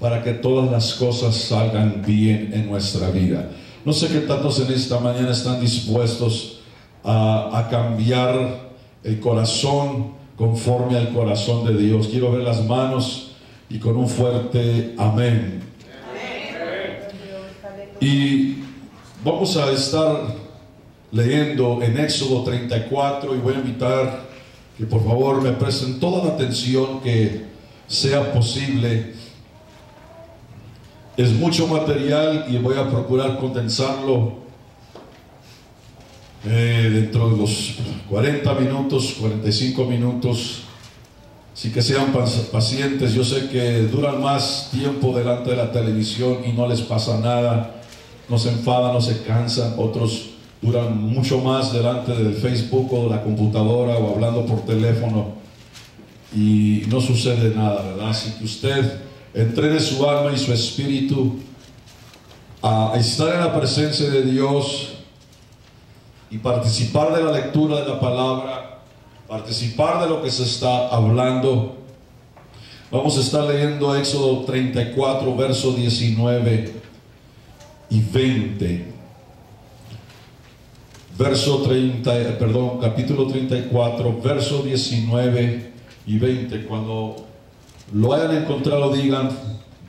para que todas las cosas salgan bien en nuestra vida. No sé qué tantos en esta mañana están dispuestos a cambiar el corazón conforme al corazón de Dios. Quiero ver las manos y con un fuerte amén. Y vamos a estar leyendo en Éxodo 34 y voy a invitar que por favor me presten toda la atención que sea posible. Es mucho material y voy a procurar condensarlo dentro de los 40 minutos, 45 minutos. Así que sean pacientes. Yo sé que duran más tiempo delante de la televisión y no les pasa nada, no se enfadan, no se cansan. Otros duran mucho más delante del Facebook o de la computadora o hablando por teléfono y no sucede nada, ¿verdad? Así que usted entrene su alma y su espíritu a estar en la presencia de Dios y participar de la lectura de la palabra, participar de lo que se está hablando. Vamos a estar leyendo Éxodo 34, versos 19 y 20. Capítulo 34, versos 19 y 20. Cuando lo hayan encontrado, digan: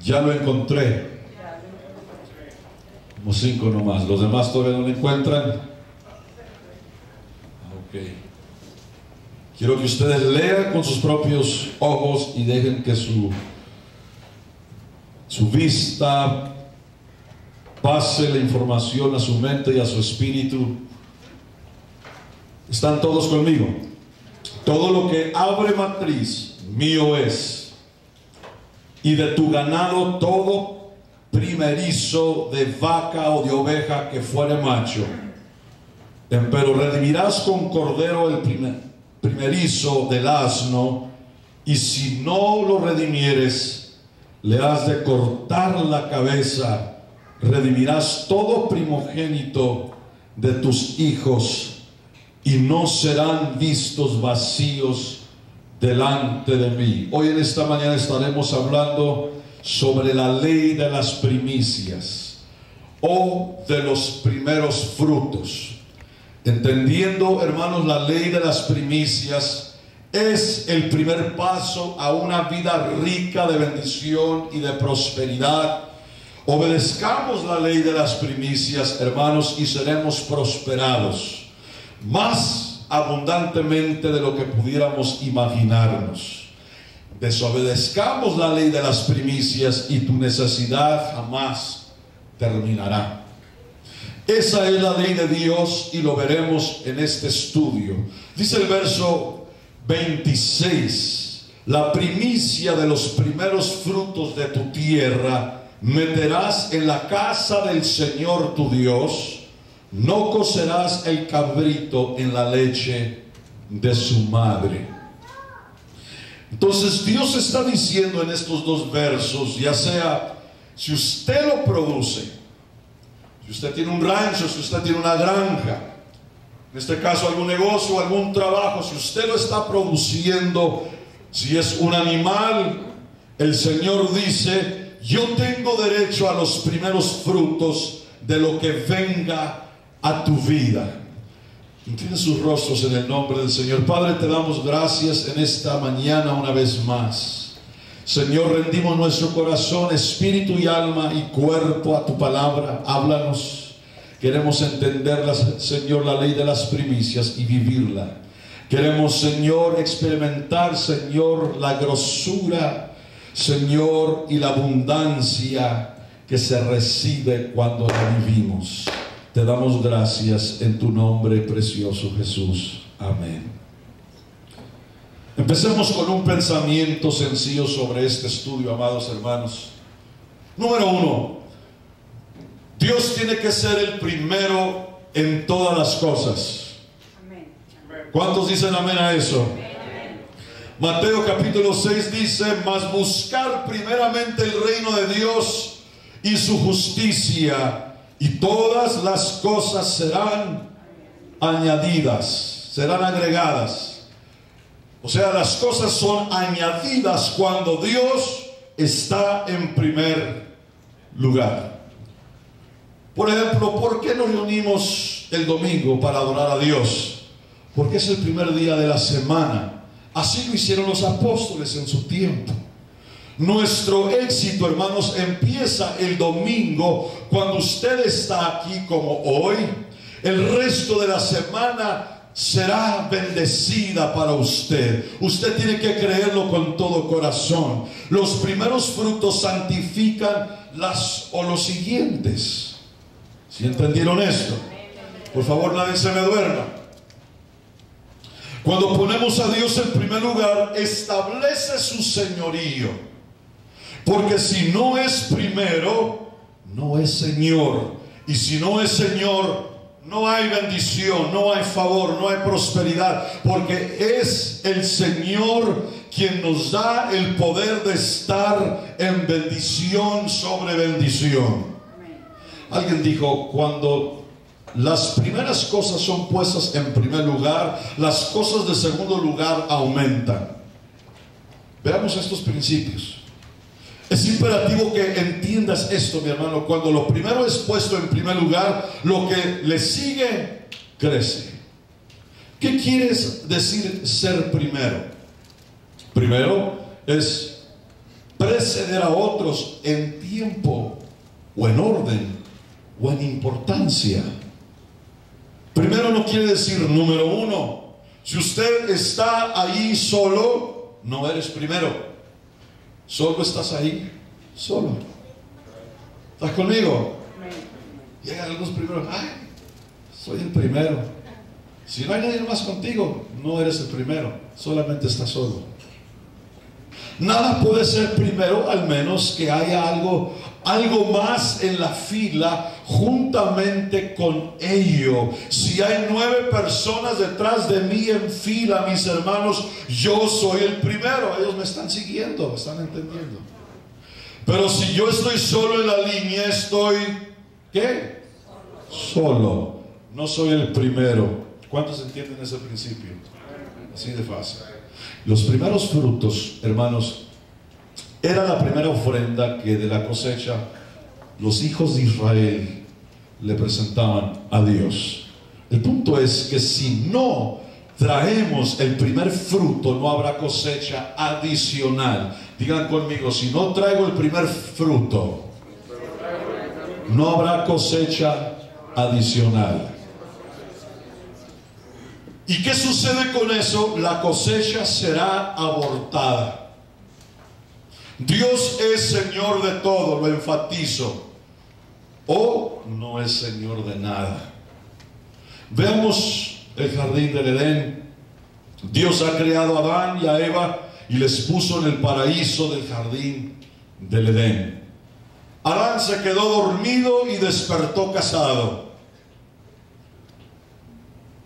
ya lo encontré. Como 5 nomás. Los demás todavía no lo encuentran. Ok. Quiero que ustedes lean con sus propios ojos y dejen que su vista pase la información a su mente y a su espíritu. ¿Están todos conmigo? Todo lo que abre matriz mío es, y de tu ganado todo primerizo de vaca o de oveja que fuere macho. Pero redimirás con cordero el primerizo del asno, y si no lo redimieres, le has de cortar la cabeza. Redimirás todo primogénito de tus hijos, y no serán vistos vacíos delante de mí. Hoy en esta mañana estaremos hablando sobre la ley de las primicias o de los primeros frutos. Entendiendo, hermanos, la ley de las primicias es el primer paso a una vida rica de bendición y de prosperidad. Obedezcamos la ley de las primicias, hermanos, y seremos prosperados más abundantemente de lo que pudiéramos imaginarnos. Desobedezcamos la ley de las primicias y tu necesidad jamás terminará. Esa es la ley de Dios y lo veremos en este estudio. Dice el verso 26: la primicia de los primeros frutos de tu tierra meterás en la casa del Señor tu Dios. No cocerás el cabrito en la leche de su madre. Entonces Dios está diciendo en estos dos versos, ya sea si usted lo produce, si usted tiene un rancho, si usted tiene una granja, en este caso algún negocio, algún trabajo, si usted lo está produciendo, si es un animal, el Señor dice: yo tengo derecho a los primeros frutos de lo que venga a tu vida. Inclina sus rostros en el nombre del Señor. Padre, te damos gracias en esta mañana una vez más. Señor, rendimos nuestro corazón, espíritu y alma y cuerpo a tu palabra. Háblanos. Queremos entenderla, Señor, la ley de las primicias y vivirla. Queremos, Señor, experimentar, Señor, la grosura, Señor, y la abundancia que se recibe cuando la vivimos. Te damos gracias en tu nombre precioso, Jesús. Amén. Empecemos con un pensamiento sencillo sobre este estudio, amados hermanos. Número 1. Dios tiene que ser el primero en todas las cosas. Amén. ¿Cuántos dicen amén a eso? Amén. Mateo capítulo 6 dice: mas buscar primeramente el reino de Dios y su justicia, y todas las cosas serán añadidas, serán agregadas. O sea, las cosas son añadidas cuando Dios está en primer lugar. Por ejemplo, ¿por qué nos reunimos el domingo para adorar a Dios? Porque es el primer día de la semana. Así lo hicieron los apóstoles en su tiempo. Nuestro éxito, hermanos, empieza el domingo cuando usted está aquí como hoy. El resto de la semana será bendecida para usted. Usted tiene que creerlo con todo corazón. Los primeros frutos santifican los siguientes. ¿Sí entendieron esto? Por favor, nadie se me duerma. Cuando ponemos a Dios en primer lugar, establece su señorío. Porque si no es primero, no es Señor. Y si no es Señor, no hay bendición, no hay favor, no hay prosperidad. Porque es el Señor quien nos da el poder de estar en bendición sobre bendición. Alguien dijo, cuando las primeras cosas son puestas en primer lugar, las cosas de segundo lugar aumentan. Veamos estos principios. Es imperativo que entiendas esto, mi hermano. Cuando lo primero es puesto en primer lugar, lo que le sigue crece. ¿Qué quieres decir ser primero? Primero es preceder a otros en tiempo o en orden o en importancia. Primero no quiere decir número uno. Si usted está ahí solo, no eres primero. Solo estás ahí, solo. ¿Estás conmigo? Llegan algunos primeros. Ay, soy el primero. Si no hay nadie más contigo, no eres el primero. Solamente estás solo. Nada puede ser primero, al menos que haya algo más en la fila juntamente con ello. Si hay 9 personas detrás de mí en fila, mis hermanos, yo soy el primero. Ellos me están siguiendo, me están entendiendo. Pero si yo estoy solo en la línea, estoy, ¿qué? Solo. No soy el primero. ¿Cuántos entienden ese principio? Así de fácil. Los primeros frutos, hermanos, era la primera ofrenda que de la cosecha los hijos de Israel le presentaban a Dios. El punto es que si no traemos el primer fruto, no habrá cosecha adicional. Digan conmigo, si no traigo el primer fruto, no habrá cosecha adicional. ¿Y qué sucede con eso? La cosecha será abortada. Dios es Señor de todo, lo enfatizo. O no es Señor de nada. Veamos el jardín del Edén. Dios ha creado a Adán y a Eva y les puso en el paraíso del jardín del Edén. Adán se quedó dormido y despertó casado.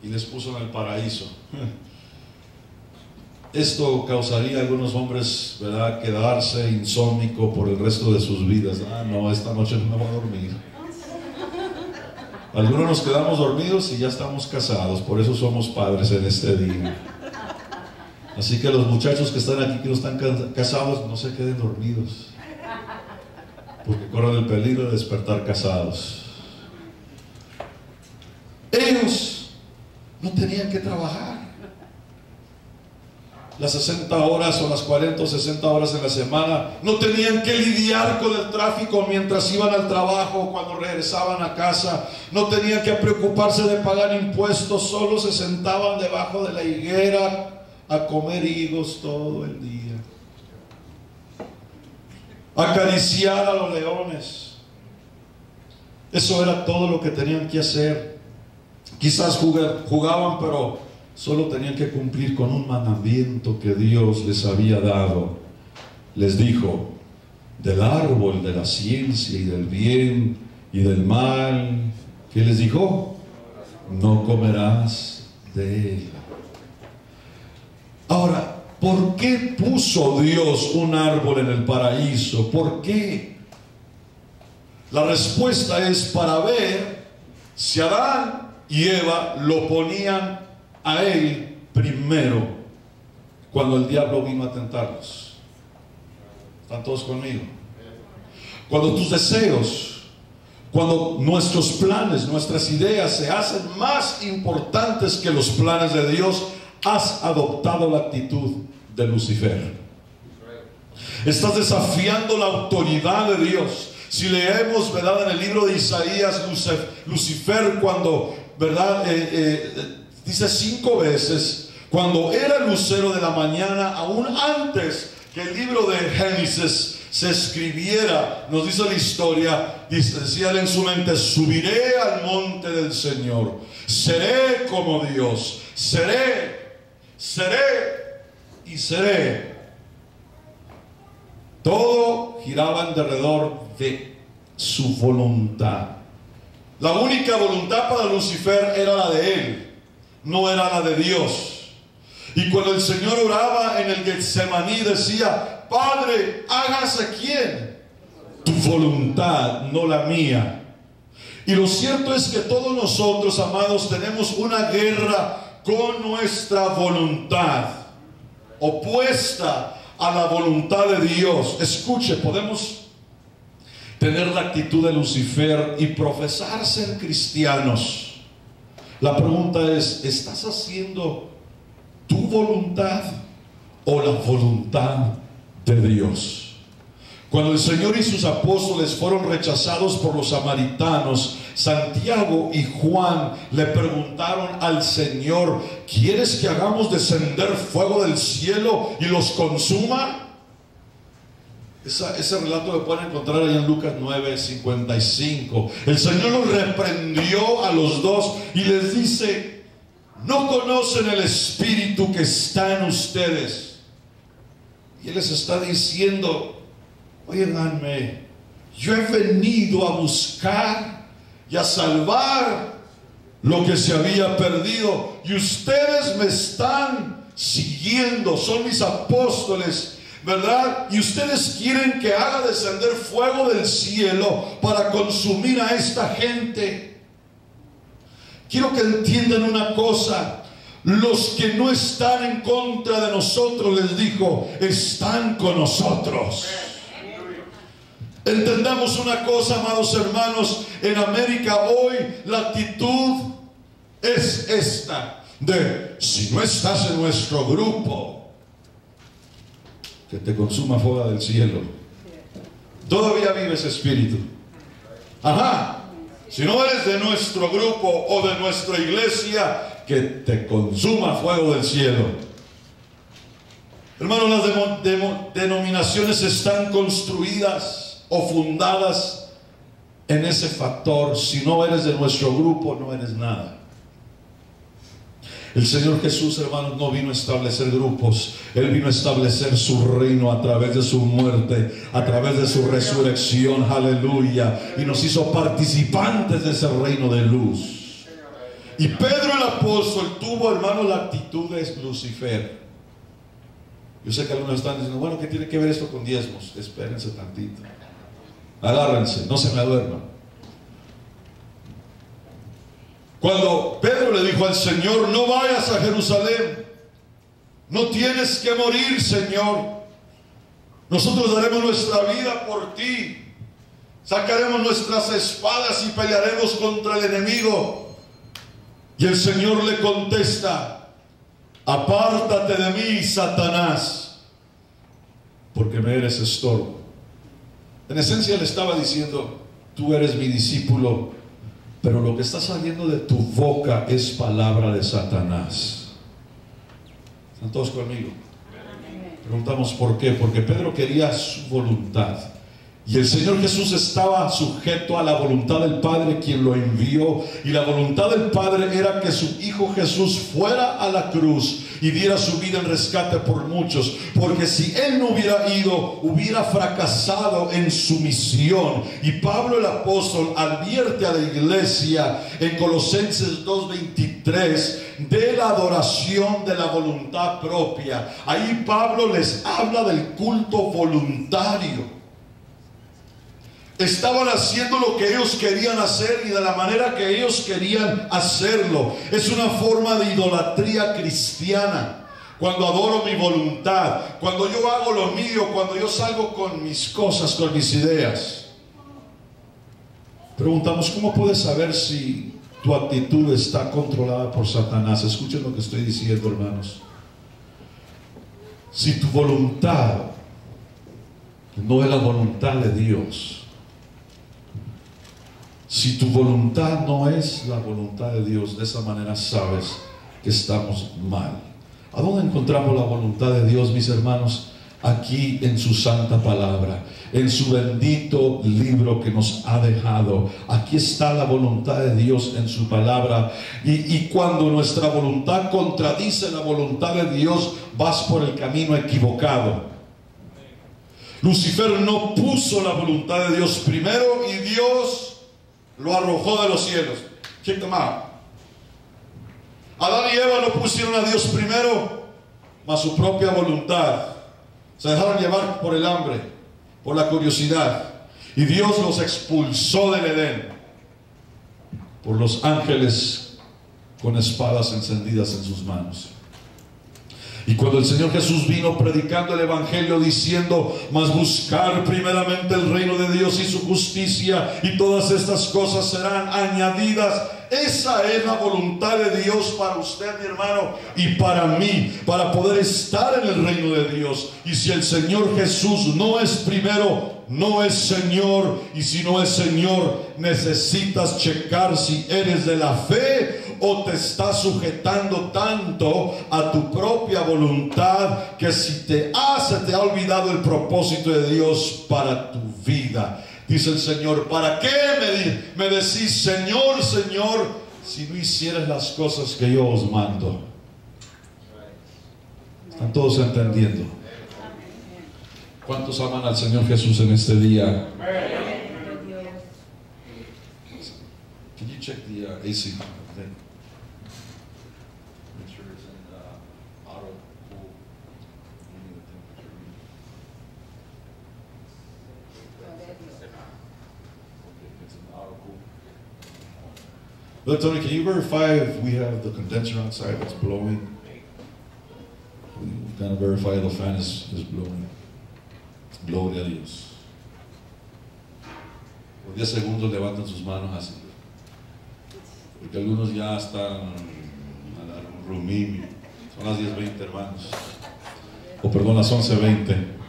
Y les puso en el paraíso. Esto causaría a algunos hombres, ¿verdad?, quedarse insómnico por el resto de sus vidas. Ah, no, esta noche no me voy a dormir. Algunos nos quedamos dormidos y ya estamos casados. Por eso somos padres en este día. Así que los muchachos que están aquí, que no están casados, no se queden dormidos, porque corren el peligro de despertar casados. Ellos no tenían que trabajar las 60 horas o las 40 o 60 horas en la semana. No tenían que lidiar con el tráfico mientras iban al trabajo o cuando regresaban a casa. No tenían que preocuparse de pagar impuestos. Solo se sentaban debajo de la higuera a comer higos todo el día, acariciar a los leones. Eso era todo lo que tenían que hacer. Quizás jugaban, pero solo tenían que cumplir con un mandamiento que Dios les había dado. Les dijo: del árbol de la ciencia y del bien y del mal, ¿qué les dijo? No comerás de él. Ahora, ¿por qué puso Dios un árbol en el paraíso? ¿Por qué? La respuesta es para ver si Adán y Eva lo ponían a él primero cuando el diablo vino a tentarlos. ¿Están todos conmigo? Cuando tus deseos, cuando nuestros planes, nuestras ideas se hacen más importantes que los planes de Dios, has adoptado la actitud de Lucifer. Estás desafiando la autoridad de Dios. Si leemos, ¿verdad?, en el libro de Isaías, Lucifer, cuando, ¿verdad?, dice 5 veces, cuando era el lucero de la mañana, aún antes que el libro de Génesis se escribiera, nos dice la historia, decía él en su mente: subiré al monte del Señor, seré como Dios, seré y seré. Todo giraba alrededor de su voluntad. La única voluntad para Lucifer era la de él, no era la de Dios. Y cuando el Señor oraba en el Getsemaní, decía: Padre, hágase ¿quién? Tu voluntad, no la mía. Y lo cierto es que todos nosotros, amados, tenemos una guerra con nuestra voluntad, opuesta a la voluntad de Dios. Escuche, podemos tener la actitud de Lucifer y profesar ser cristianos. La pregunta es: ¿estás haciendo tu voluntad o la voluntad de Dios? Cuando el Señor y sus apóstoles fueron rechazados por los samaritanos, Santiago y Juan le preguntaron al Señor: ¿quieres que hagamos descender fuego del cielo y los consuma? Ese relato lo pueden encontrar ahí en Lucas 9:55. El Señor los reprendió a los dos y les dice: ¿no conocen el espíritu que está en ustedes? Y Él les está diciendo: óiganme, yo he venido a buscar y a salvar lo que se había perdido, y ustedes me están siguiendo, son mis apóstoles, ¿verdad? Y ustedes quieren que haga descender fuego del cielo para consumir a esta gente. Quiero que entiendan una cosa: los que no están en contra de nosotros, les dijo, están con nosotros. Entendamos una cosa, amados hermanos, en América hoy la actitud es esta de: si no estás en nuestro grupo, que te consuma fuego del cielo. Todavía vive ese espíritu. Ajá. Si no eres de nuestro grupo o de nuestra iglesia, que te consuma fuego del cielo. Hermanos, las denominaciones están construidas o fundadas en ese factor: si no eres de nuestro grupo, no eres nada. El Señor Jesús, hermanos, no vino a establecer grupos. Él vino a establecer su reino a través de su muerte, a través de su resurrección, aleluya, y nos hizo participantes de ese reino de luz. Y Pedro el apóstol tuvo, hermanos, la actitud de Lucifer. Yo sé que algunos están diciendo: bueno, ¿qué tiene que ver esto con diezmos? Espérense tantito, agárrense, no se me duerman. Cuando Pedro le dijo al Señor: no vayas a Jerusalén, no tienes que morir, Señor, nosotros daremos nuestra vida por ti, sacaremos nuestras espadas y pelearemos contra el enemigo. Y el Señor le contesta: apártate de mí, Satanás, porque me eres estorbo. En esencia le estaba diciendo: tú eres mi discípulo, pero lo que está saliendo de tu boca es palabra de Satanás. ¿Están todos conmigo? Preguntamos por qué. Porque Pedro quería su voluntad, y el Señor Jesús estaba sujeto a la voluntad del Padre, quien lo envió. Y la voluntad del Padre era que su Hijo Jesús fuera a la cruz y diera su vida en rescate por muchos, porque si Él no hubiera ido, hubiera fracasado en su misión. Y Pablo el apóstol advierte a la iglesia en Colosenses 2:23 de la adoración de la voluntad propia. Ahí Pablo les habla del culto voluntario. Estaban haciendo lo que ellos querían hacer y de la manera que ellos querían hacerlo. Es una forma de idolatría cristiana. cuando adoro mi voluntad, cuando yo hago lo mío, cuando yo salgo con mis cosas, con mis ideas. Preguntamos, ¿cómo puedes saber si tu actitud está controlada por Satanás? Escuchen lo que estoy diciendo, hermanos. Si tu voluntad no es la voluntad de Dios, si tu voluntad no es la voluntad de Dios, de esa manera sabes que estamos mal. ¿A dónde encontramos la voluntad de Dios, mis hermanos? Aquí en su santa palabra, en su bendito libro que nos ha dejado. Aquí está la voluntad de Dios en su palabra. Y cuando nuestra voluntad contradice la voluntad de Dios, vas por el camino equivocado. Lucifer no puso la voluntad de Dios primero y Dios lo arrojó de los cielos. Check them out. Adán y Eva no pusieron a Dios primero, mas su propia voluntad. Se dejaron llevar por el hambre, por la curiosidad. Y Dios los expulsó del Edén por los ángeles con espadas encendidas en sus manos. Y cuando el Señor Jesús vino predicando el Evangelio diciendo, mas buscar primeramente el reino de Dios y su justicia, y todas estas cosas serán añadidas. Esa es la voluntad de Dios para usted, mi hermano, y para mí, para poder estar en el reino de Dios. Y si el Señor Jesús no es primero, no es Señor. Y si no es Señor, necesitas checar si eres de la fe o te estás sujetando tanto a tu propia voluntad que si te ha olvidado el propósito de Dios para tu vida. Dice el Señor, ¿para qué me decís Señor, Señor, si no hicieras las cosas que yo os mando? ¿Están todos entendiendo? ¿Cuántos aman al Señor Jesús en este día? Can you check the AC? Make sure it's in auto cool. Look, Tony, can you verify if we have the condenser outside that's blowing? We gotta verify the fan is blowing. Gloria a Dios. Por 10 segundos levantan sus manos así. Porque algunos ya están a la rumimi. Son las 10:20, hermanos. O perdón, las 11:20.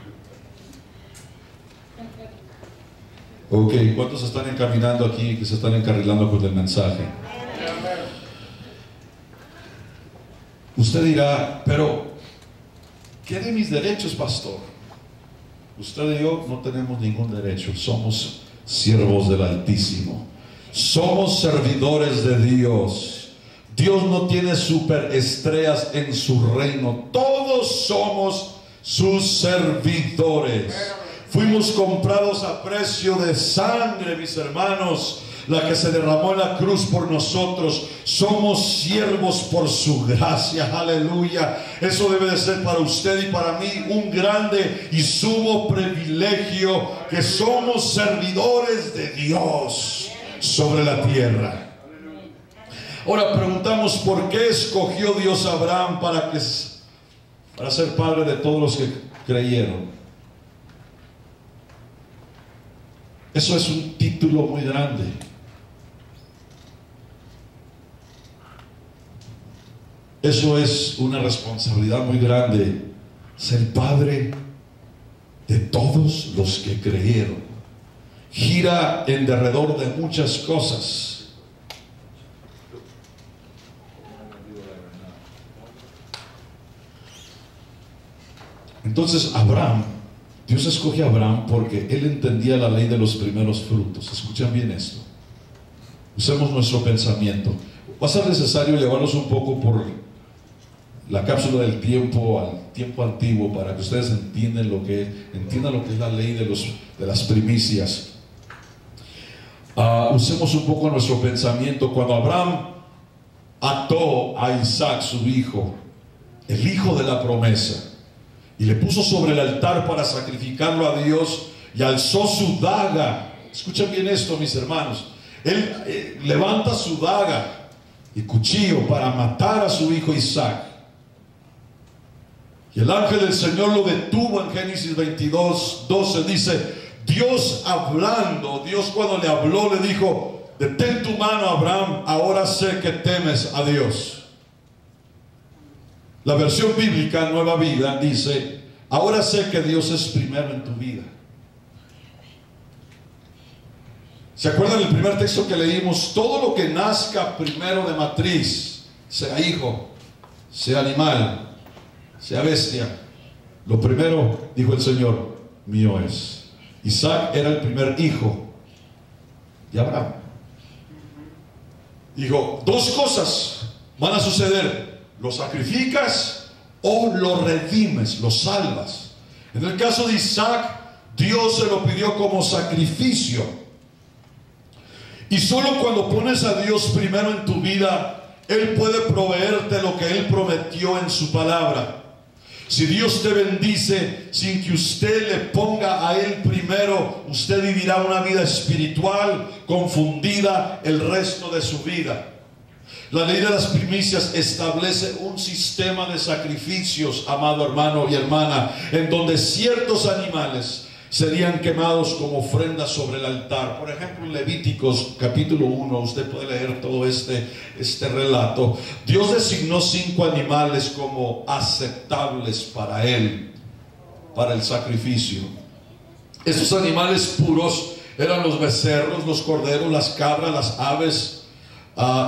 Ok, ¿cuántos están encaminando aquí que se están encarrilando con el mensaje? Usted dirá, pero ¿qué de mis derechos, pastor? Usted y yo no tenemos ningún derecho. Somos siervos del Altísimo. Somos servidores de Dios. Dios no tiene superestrellas en su reino. Todos somos sus servidores. Fuimos comprados a precio de sangre, mis hermanos, la que se derramó en la cruz por nosotros. Somos siervos por su gracia, aleluya. Eso debe de ser para usted y para mí un grande y sumo privilegio, que somos servidores de Dios sobre la tierra. Ahora preguntamos, ¿por qué escogió Dios a Abraham para ser padre de todos los que creyeron? Eso es un título muy grande. Eso es una responsabilidad muy grande, ser padre de todos los que creyeron. Gira en derredor de muchas cosas. Entonces Abraham, Dios escoge a Abraham porque él entendía la ley de los primeros frutos. Escuchen bien esto. Usemos nuestro pensamiento. Va a ser necesario llevarlos un poco por la cápsula del tiempo al tiempo antiguo para que ustedes entiendan lo que es la ley de las primicias. Usemos un poco nuestro pensamiento. Cuando Abraham ató a Isaac, su hijo, el hijo de la promesa, y le puso sobre el altar para sacrificarlo a Dios, y alzó su daga. Escuchen bien esto, mis hermanos. Él levanta su daga y cuchillo para matar a su hijo Isaac. Y el ángel del Señor lo detuvo en Génesis 22, 12. Dice, Dios hablando, Dios cuando le habló le dijo, detén tu mano, Abraham, ahora sé que temes a Dios. La versión bíblica Nueva Vida dice, ahora sé que Dios es primero en tu vida. ¿Se acuerdan del primer texto que leímos? Todo lo que nazca primero de matriz, sea hijo, sea animal, sea bestia, lo primero, dijo el Señor, mío es. Isaac era el primer hijo de Abraham. Dijo, dos cosas van a suceder: lo sacrificas o lo redimes, lo salvas. En el caso de Isaac, Dios se lo pidió como sacrificio. Y solo cuando pones a Dios primero en tu vida, Él puede proveerte lo que Él prometió en su palabra. Si Dios te bendice sin que usted le ponga a Él primero, usted vivirá una vida espiritual confundida el resto de su vida. La ley de las primicias establece un sistema de sacrificios, amado hermano y hermana, en donde ciertos animales serían quemados como ofrendas sobre el altar. Por ejemplo, en Levíticos capítulo 1, usted puede leer todo este relato. Dios designó 5 animales como aceptables para Él, para el sacrificio. Esos animales puros eran los becerros, los corderos, las cabras, las aves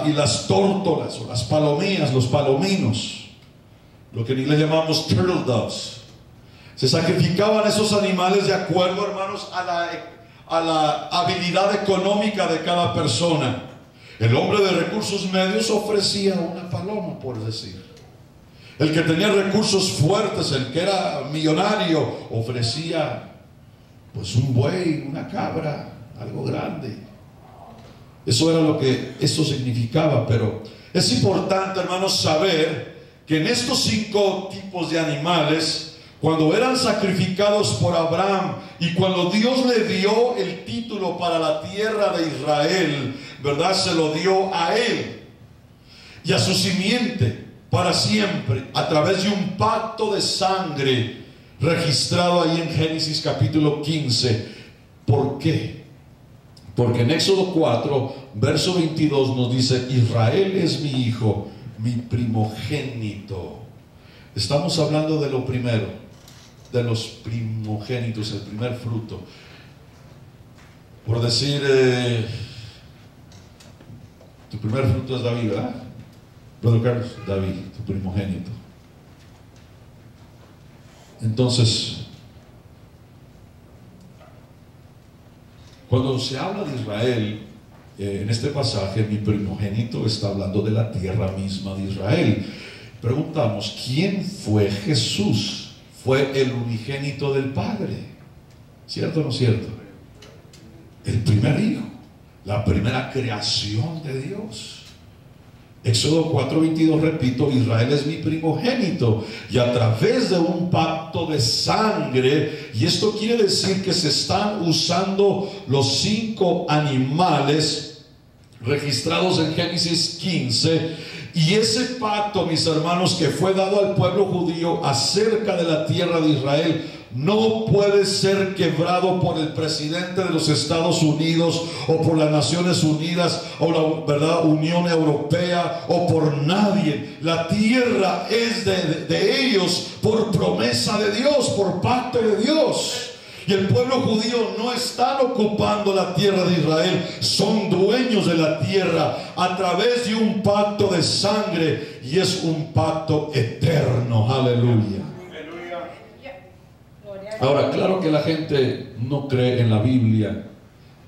y las tórtolas o las palomías, los palominos, lo que en inglés llamamos turtle doves. Se sacrificaban esos animales de acuerdo, hermanos, a la habilidad económica de cada persona. El hombre de recursos medios ofrecía una paloma, por decir. El que tenía recursos fuertes, el que era millonario, ofrecía pues un buey, una cabra, algo grande. Eso era lo que esto significaba. Pero es importante, hermanos, saber que en estos 5 tipos de animales, cuando eran sacrificados por Abraham y cuando Dios le dio el título para la tierra de Israel, ¿verdad? Se lo dio a él y a su simiente para siempre, a través de un pacto de sangre registrado ahí en Génesis capítulo 15. ¿Por qué? Porque en Éxodo 4, verso 22 nos dice, Israel es mi hijo, mi primogénito. Estamos hablando de lo primero, de los primogénitos, el primer fruto. Por decir, tu primer fruto es David, ¿verdad? Brother Carlos, David, tu primogénito. Entonces, cuando se habla de Israel, en este pasaje, mi primogénito está hablando de la tierra misma de Israel. Preguntamos, ¿quién fue Jesús? Fue el unigénito del Padre, ¿cierto o no cierto? El primer hijo, la primera creación de Dios. Éxodo 4:22, repito, Israel es mi primogénito, y a través de un pacto de sangre, y esto quiere decir que se están usando los 5 animales registrados en Génesis 15. Y ese pacto, mis hermanos, que fue dado al pueblo judío acerca de la tierra de Israel, no puede ser quebrado por el presidente de los Estados Unidos o por las Naciones Unidas o la Unión Europea o por nadie. La tierra es de ellos por promesa de Dios, por pacto de Dios. Y el pueblo judío no están ocupando la tierra de Israel, son dueños de la tierra a través de un pacto de sangre, y es un pacto eterno. Aleluya. Ahora, claro que la gente no cree en la Biblia.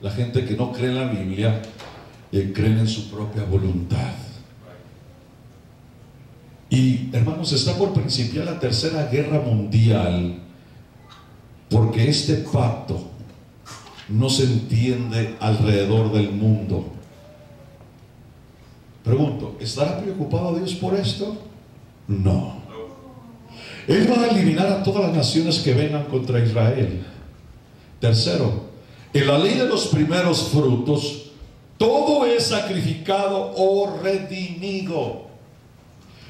La gente que no cree en la Biblia creen en su propia voluntad. Y hermanos, está por principiar la tercera guerra mundial, porque este pacto no se entiende alrededor del mundo. Pregunto, ¿estará preocupado Dios por esto? No. Él va a eliminar a todas las naciones que vengan contra Israel. Tercero, en la ley de los primeros frutos, todo es sacrificado o redimido.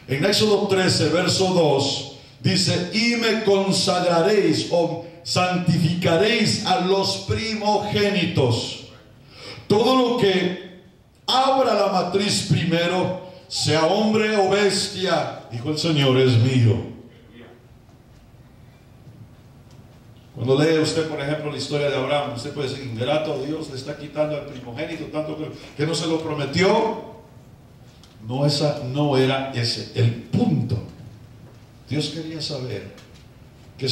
En Éxodo 13, verso 2, Dice, y me consagraréis o santificaréis a los primogénitos. Todo lo que abra la matriz primero, sea hombre o bestia, dijo el Señor, es mío. Cuando lee usted, por ejemplo, la historia de Abraham, usted puede decir, ingrato, Dios le está quitando al primogénito tanto que no se lo prometió. No era ese el punto. Dios quería saber que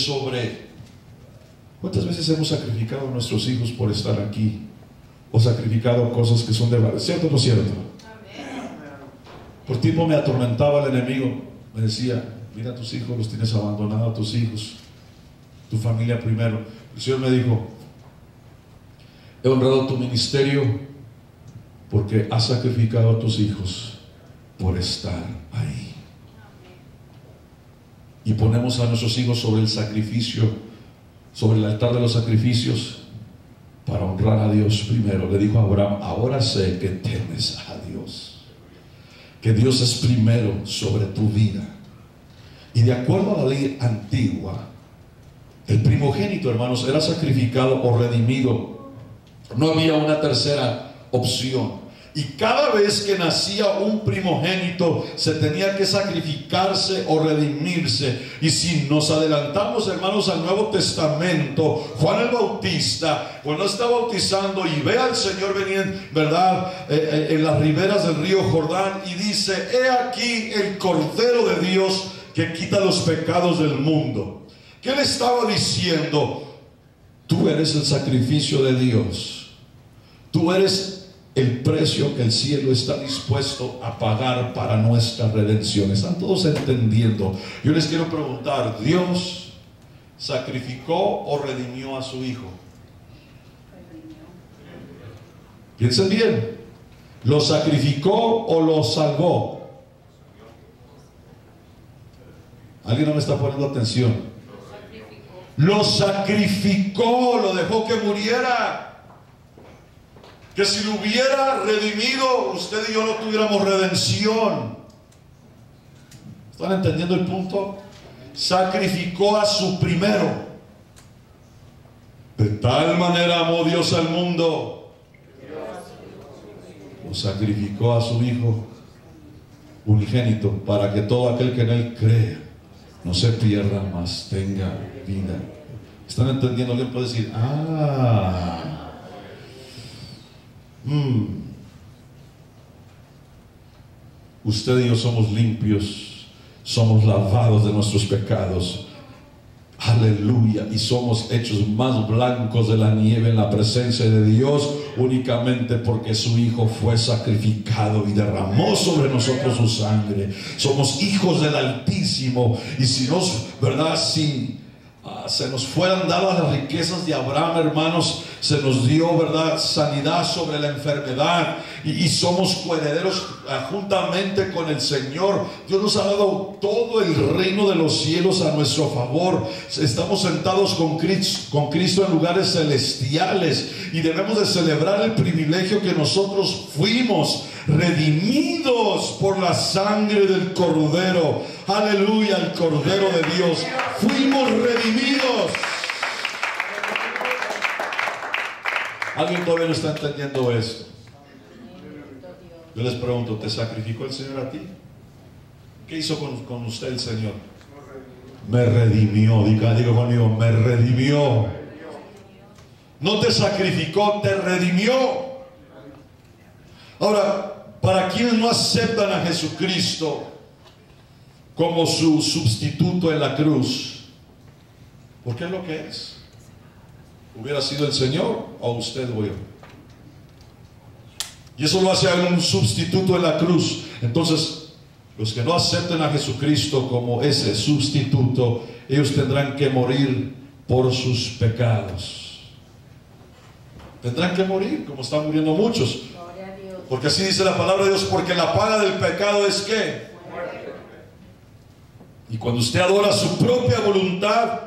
¿cuántas veces hemos sacrificado a nuestros hijos por estar aquí? O sacrificado cosas que son de verdad, ¿cierto o no cierto? Por tiempo me atormentaba el enemigo, me decía, mira, tus hijos los tienes abandonados, a tus hijos, tu familia primero. El Señor me dijo, he honrado tu ministerio porque has sacrificado a tus hijos por estar ahí. Y ponemos a nuestros hijos sobre el sacrificio, sobre el altar de los sacrificios, para honrar a Dios primero. Le dijo a Abraham, ahora sé que temes a Dios, que Dios es primero sobre tu vida. Y de acuerdo a la ley antigua, el primogénito, hermanos, era sacrificado o redimido. No había una tercera opción. Y cada vez que nacía un primogénito, se tenía que sacrificarse o redimirse. Y si nos adelantamos, hermanos, al Nuevo Testamento, Juan el Bautista, cuando está bautizando y ve al Señor venir, ¿verdad?, en las riberas del río Jordán, y dice, he aquí el Cordero de Dios que quita los pecados del mundo. ¿Qué le estaba diciendo? Tú eres el sacrificio de Dios. Tú eres el precio que el cielo está dispuesto a pagar para nuestra redención. ¿Están todos entendiendo? Yo les quiero preguntar, ¿Dios sacrificó o redimió a su Hijo? Piensen bien. ¿Lo sacrificó o lo salvó? ¿Alguien no me está poniendo atención? Lo sacrificó, lo dejó que muriera. Que si lo hubiera redimido, usted y yo no tuviéramos redención. ¿Están entendiendo el punto? Sacrificó a su primero. De tal manera amó Dios al mundo, lo sacrificó a su Hijo unigénito, para que todo aquel que en Él crea no se pierda, mas tenga vida. ¿Están entendiendo? Alguien puede decir, usted y yo somos limpios, somos lavados de nuestros pecados, aleluya, y somos hechos más blancos de la nieve en la presencia de Dios, únicamente porque su Hijo fue sacrificado y derramó sobre nosotros su sangre. Somos hijos del Altísimo. Y si nos, ¿verdad?, si se nos fueran dadas las riquezas de Abraham, hermanos, se nos dio, ¿verdad?, sanidad sobre la enfermedad, y somos coherederos juntamente con el Señor. Dios nos ha dado todo el reino de los cielos a nuestro favor. Estamos sentados con Cristo en lugares celestiales, y debemos de celebrar el privilegio que nosotros fuimos redimidos por la sangre del Cordero. Aleluya, el Cordero de Dios. Fuimos redimidos. ¿Alguien todavía no está entendiendo esto? Yo les pregunto, ¿te sacrificó el Señor a ti? ¿Qué hizo con usted el Señor? Me redimió. Diga conmigo, me redimió. No te sacrificó, te redimió. Ahora, para quienes no aceptan a Jesucristo como su sustituto en la cruz, ¿por qué es lo que es? ¿Hubiera sido el Señor o usted o yo? Y eso lo hace a un sustituto en la cruz. Entonces, los que no acepten a Jesucristo como ese sustituto, ellos tendrán que morir por sus pecados. Tendrán que morir, como están muriendo muchos. Porque así dice la palabra de Dios, porque la paga del pecado es ¿qué? Y cuando usted adora su propia voluntad,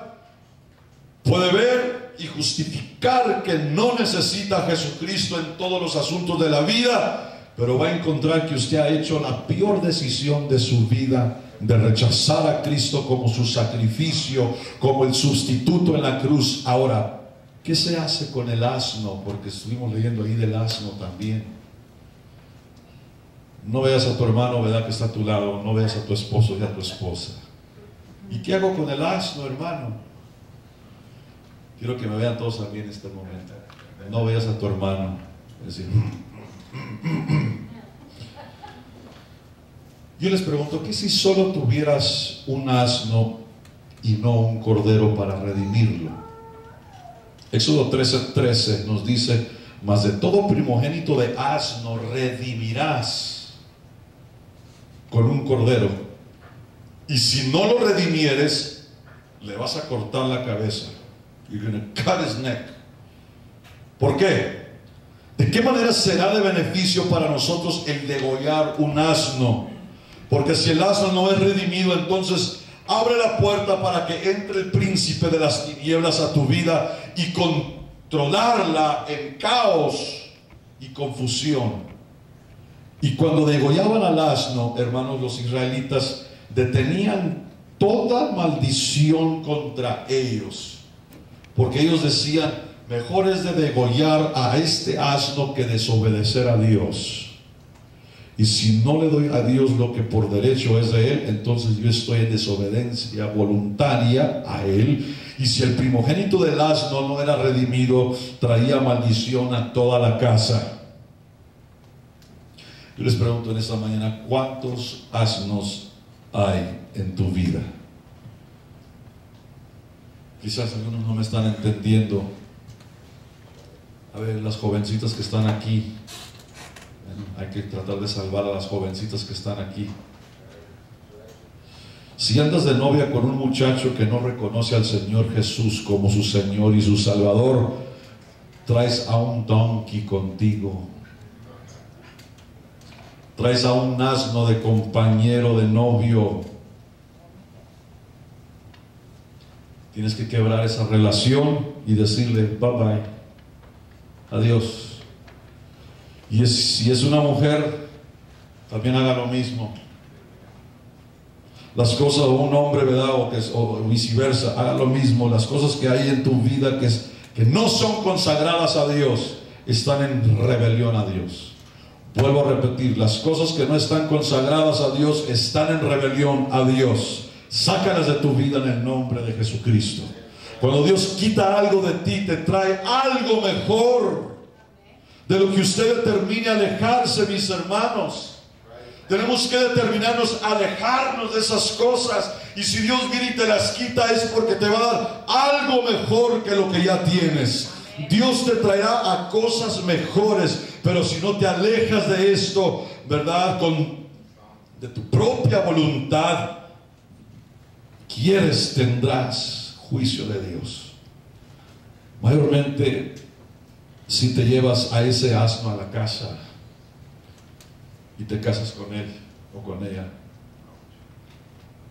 puede ver y justificar que no necesita a Jesucristo en todos los asuntos de la vida, pero va a encontrar que usted ha hecho la peor decisión de su vida de rechazar a Cristo como su sacrificio, como el sustituto en la cruz. Ahora, ¿qué se hace con el asno? Porque estuvimos leyendo ahí del asno también. No veas a tu hermano, ¿verdad?, que está a tu lado. No veas a tu esposo y a tu esposa. ¿Y qué hago con el asno, hermano? Quiero que me vean todos a mí en este momento. No veas a tu hermano. Es decir, yo les pregunto, ¿qué si solo tuvieras un asno y no un cordero para redimirlo? Éxodo 13:13 nos dice: mas de todo primogénito de asno redimirás con un cordero, y si no lo redimieres, le vas a cortar la cabeza. You're going to cut his neck. ¿Por qué? ¿De qué manera será de beneficio para nosotros el degollar un asno? Porque si el asno no es redimido, entonces abre la puerta para que entre el príncipe de las tinieblas a tu vida y controlarla en caos y confusión. Y cuando degollaban al asno, hermanos, los israelitas detenían toda maldición contra ellos, porque ellos decían: mejor es de degollar a este asno que desobedecer a Dios. Y si no le doy a Dios lo que por derecho es de Él, entonces yo estoy en desobediencia voluntaria a Él. Y si el primogénito del asno no era redimido, traía maldición a toda la casa. Yo les pregunto en esta mañana, ¿cuántos asnos hay en tu vida? Quizás algunos no me están entendiendo. A ver, las jovencitas que están aquí, hay que tratar de salvar a las jovencitas que están aquí. Si andas de novia con un muchacho que no reconoce al Señor Jesús como su Señor y su Salvador, traes a un donkey contigo. Traes a un asno de compañero, de novio. Tienes que quebrar esa relación y decirle: bye bye, adiós. Y si es una mujer, también haga lo mismo. Las cosas, o un hombre, ¿verdad?, o viceversa, haga lo mismo. Las cosas que hay en tu vida que no son consagradas a Dios, están en rebelión a Dios. Vuelvo a repetir, las cosas que no están consagradas a Dios están en rebelión a Dios. Sácalas de tu vida en el nombre de Jesucristo. Cuando Dios quita algo de ti, te trae algo mejor. De lo que usted determine alejarse, mis hermanos. Tenemos que determinarnos a alejarnos de esas cosas. Y si Dios viene y te las quita, es porque te va a dar algo mejor que lo que ya tienes. Dios te traerá a cosas mejores. Pero si no te alejas de esto, ¿verdad?, de tu propia voluntad, tendrás juicio de Dios. Mayormente, si te llevas a ese asno a la casa y te casas con él o con ella,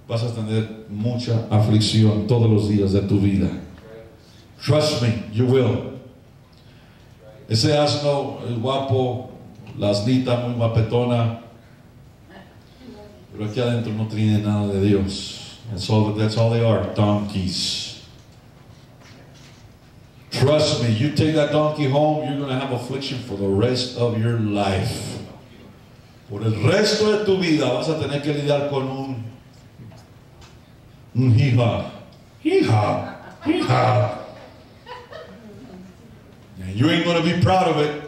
vas a tener mucha aflicción todos los días de tu vida. Trust me, you will. Ese asno, el guapo, la asnita muy guapetona, pero aquí adentro no tiene nada de Dios. That's all they are, donkeys. Trust me, you take that donkey home, you're going to have affliction for the rest of your life. Por el resto de tu vida vas a tener que lidiar con un hija. And you ain't going to be proud of it.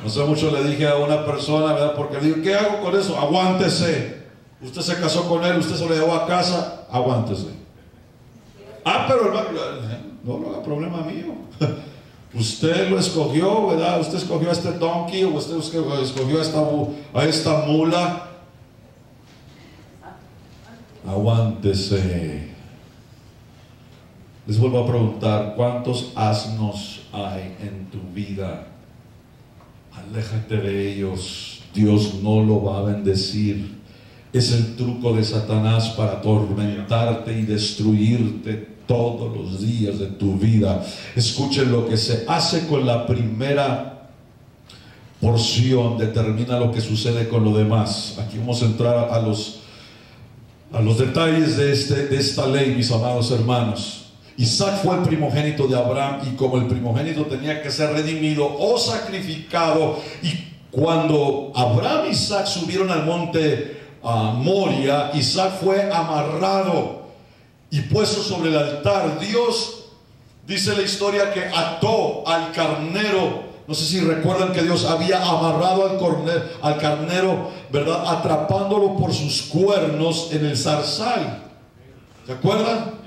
No sé mucho, le dije a una persona, ¿verdad?, porque le digo: ¿qué hago con eso? Aguántese. Usted se casó con él, usted se lo llevó a casa, aguántese. Pero hermano, no lo haga problema mío. Usted lo escogió, ¿verdad? Usted escogió a este donkey, o usted escogió a esta mula. Aguántese. Les vuelvo a preguntar, ¿cuántos asnos hay en tu vida? Aléjate de ellos. Dios no lo va a bendecir. Es el truco de Satanás para atormentarte y destruirte todos los días de tu vida. Escuchen, lo que se hace con la primera porción determina lo que sucede con lo demás. Aquí vamos a entrar A los detalles de esta ley, mis amados hermanos. Isaac fue el primogénito de Abraham, y como el primogénito tenía que ser redimido o sacrificado, y cuando Abraham y Isaac subieron al monte Moria, Isaac fue amarrado y puesto sobre el altar. Dios, dice la historia, que ató al carnero. No sé si recuerdan que Dios había amarrado al carnero, ¿verdad? Atrapándolo por sus cuernos en el zarzal. ¿Se acuerdan?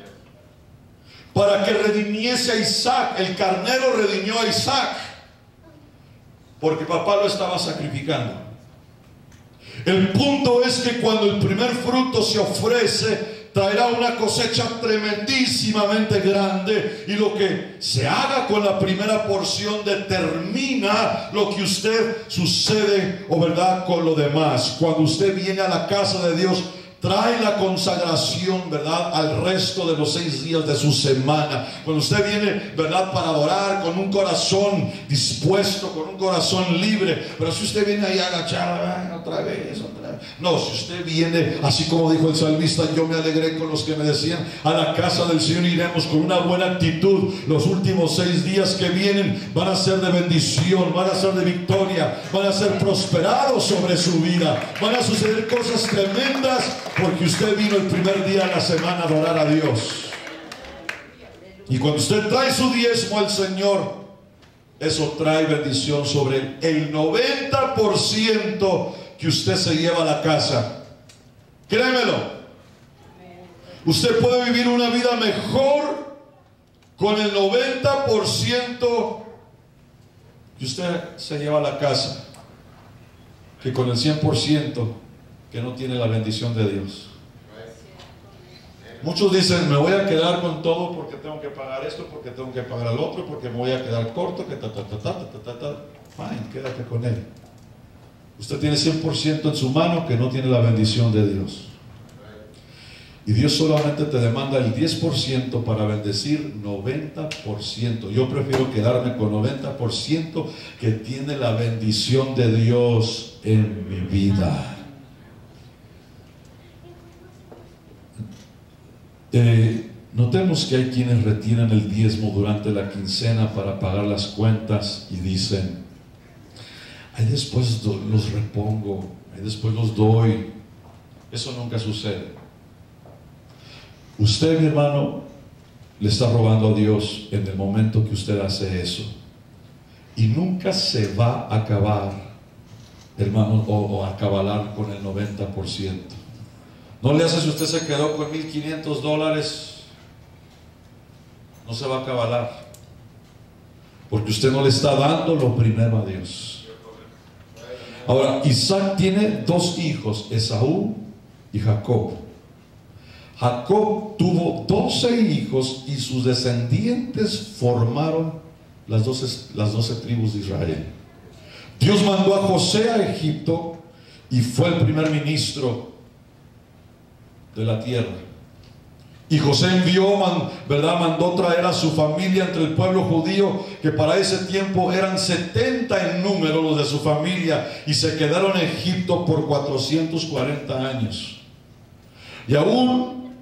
Para que redimiese a Isaac. El carnero redimió a Isaac, porque papá lo estaba sacrificando. El punto es que cuando el primer fruto se ofrece, traerá una cosecha tremendísimamente grande, y lo que se haga con la primera porción determina lo que usted sucede, o verdad, con lo demás. Cuando usted viene a la casa de Dios, trae la consagración, ¿verdad?, al resto de los 6 días de su semana. Cuando usted viene, ¿verdad?, para adorar con un corazón dispuesto, con un corazón libre. Pero si usted viene ahí agachado, otra vez. No, si usted viene, así como dijo el salmista, yo me alegré con los que me decían, a la casa del Señor iremos con una buena actitud. Los últimos 6 días que vienen van a ser de bendición, van a ser de victoria, van a ser prosperados sobre su vida. Van a suceder cosas tremendas, porque usted vino el primer día de la semana a adorar a Dios. Y cuando usted trae su diezmo al Señor, eso trae bendición sobre el 90% que usted se lleva a la casa. Créemelo. Usted puede vivir una vida mejor con el 90% que usted se lleva a la casa, que con el 100% que no tiene la bendición de Dios. Muchos dicen, me voy a quedar con todo porque tengo que pagar esto, porque tengo que pagar el otro, porque me voy a quedar corto, que Fine, quédate con él. Usted tiene 100% en su mano que no tiene la bendición de Dios. Y Dios solamente te demanda el 10% para bendecir 90%. Yo prefiero quedarme con 90% que tiene la bendición de Dios en mi vida. Notemos que hay quienes retienen el diezmo durante la quincena para pagar las cuentas y dicen, ahí después los repongo, ahí después los doy. Eso nunca sucede. Usted, mi hermano, le está robando a Dios en el momento que usted hace eso, y nunca se va a acabar, hermano, o acabalar con el 90%. No le hace si usted se quedó con $1,500, no se va a acabalar, porque usted no le está dando lo primero a Dios. Ahora, Isaac tiene 2 hijos, Esaú y Jacob. Jacob tuvo 12 hijos y sus descendientes formaron las 12 tribus de Israel. Dios mandó a José a Egipto y fue el primer ministro de la tierra. Y José mandó traer a su familia entre el pueblo judío, que para ese tiempo eran 70 en número los de su familia, y se quedaron en Egipto por 440 años. Y aún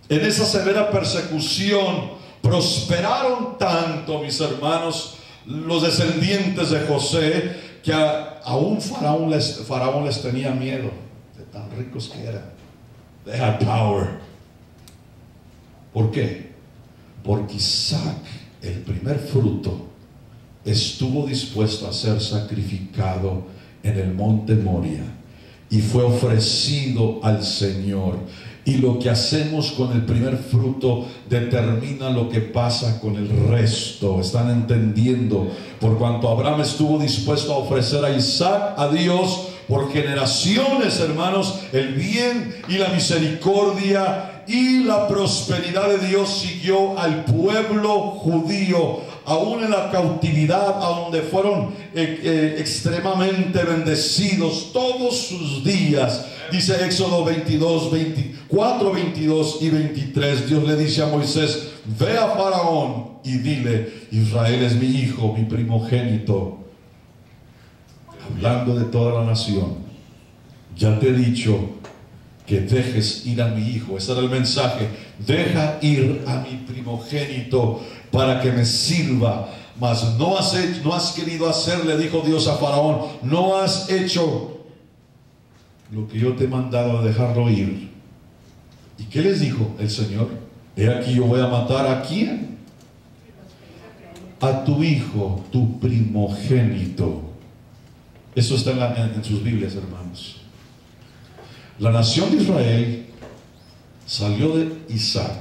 en esa severa persecución prosperaron tanto, mis hermanos, los descendientes de José, que aún Faraón les tenía miedo de tan ricos que eran. They had power. ¿Por qué? Porque Isaac, el primer fruto, estuvo dispuesto a ser sacrificado en el monte Moria y fue ofrecido al Señor. Y lo que hacemos con el primer fruto determina lo que pasa con el resto. ¿Están entendiendo? Por cuanto Abraham estuvo dispuesto a ofrecer a Isaac a Dios por generaciones, hermanos, el bien y la misericordia y la prosperidad de Dios siguió al pueblo judío, aún en la cautividad, a donde fueron extremadamente bendecidos todos sus días. Dice Éxodo 24, 22 y 23. Dios le dice a Moisés: ve a Faraón y dile, Israel es mi hijo, mi primogénito, hablando de toda la nación. Ya te he dicho que dejes ir a mi hijo. Ese era el mensaje. Deja ir a mi primogénito para que me sirva. Mas no has querido hacer, le dijo Dios a Faraón. No has hecho lo que yo te he mandado a dejarlo ir. ¿Y qué les dijo el Señor? He aquí, yo voy a matar ¿a quién? A tu hijo, tu primogénito. Eso está en sus Biblias, hermanos. La nación de Israel salió de Isaac,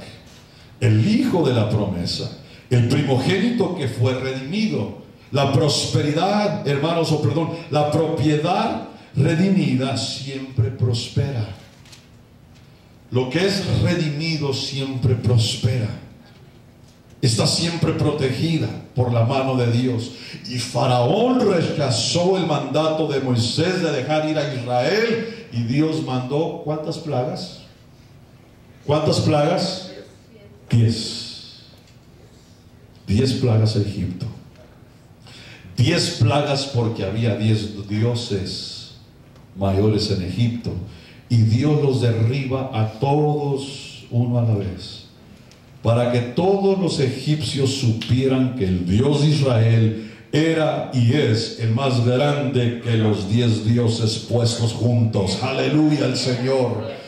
el hijo de la promesa, el primogénito que fue redimido. La prosperidad, hermanos, la propiedad redimida siempre prospera. Lo que es redimido siempre prospera. Está siempre protegida por la mano de Dios. Y Faraón rechazó el mandato de Moisés de dejar ir a Israel. Y Dios mandó, ¿cuántas plagas? ¿Cuántas plagas? 10. 10 plagas a Egipto. 10 plagas porque había 10 dioses mayores en Egipto. Y Dios los derriba a todos uno a la vez, para que todos los egipcios supieran que el Dios de Israel era y es el más grande que los 10 dioses puestos juntos. Aleluya al Señor.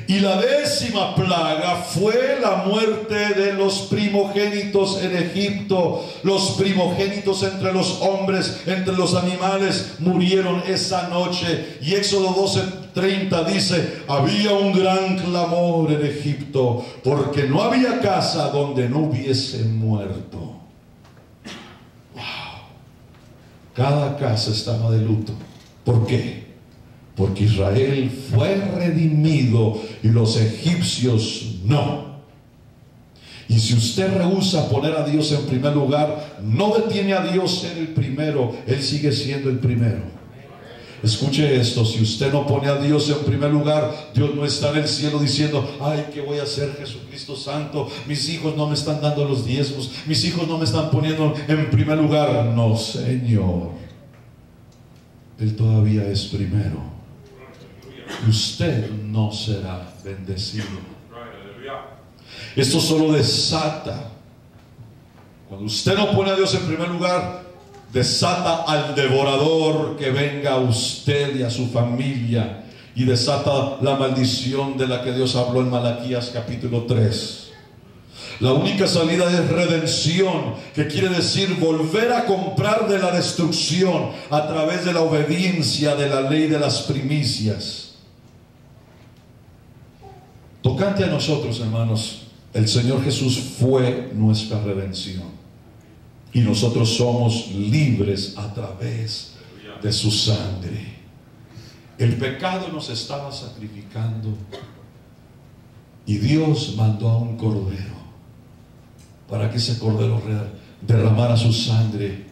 Y la 10ª plaga fue la muerte de los primogénitos en Egipto. Los primogénitos entre los hombres, entre los animales, murieron esa noche. Y Éxodo 12:30 dice: había un gran clamor en Egipto, porque no había casa donde no hubiese muerto. Wow. Cada casa estaba de luto. ¿Por qué? Porque Israel fue redimido y los egipcios no. Y si usted rehúsa poner a Dios en primer lugar, no detiene a Dios ser el primero. Él sigue siendo el primero. Escuche esto: si usted no pone a Dios en primer lugar, Dios no está en el cielo diciendo: ay, ¿qué voy a hacer, Jesucristo Santo? Mis hijos no me están dando los diezmos, mis hijos no me están poniendo en primer lugar. No, Señor, Él todavía es primero. Usted no será bendecido. Esto solo desata, cuando usted no pone a Dios en primer lugar, desata al devorador que venga a usted y a su familia, y desata la maldición de la que Dios habló en Malaquías capítulo 3. La única salida es redención, que quiere decir volver a comprar de la destrucción a través de la obediencia de la ley de las primicias. Tocante a nosotros, hermanos, el Señor Jesús fue nuestra redención, y nosotros somos libres a través de su sangre. El pecado nos estaba sacrificando, y Dios mandó a un cordero para que ese cordero derramara su sangre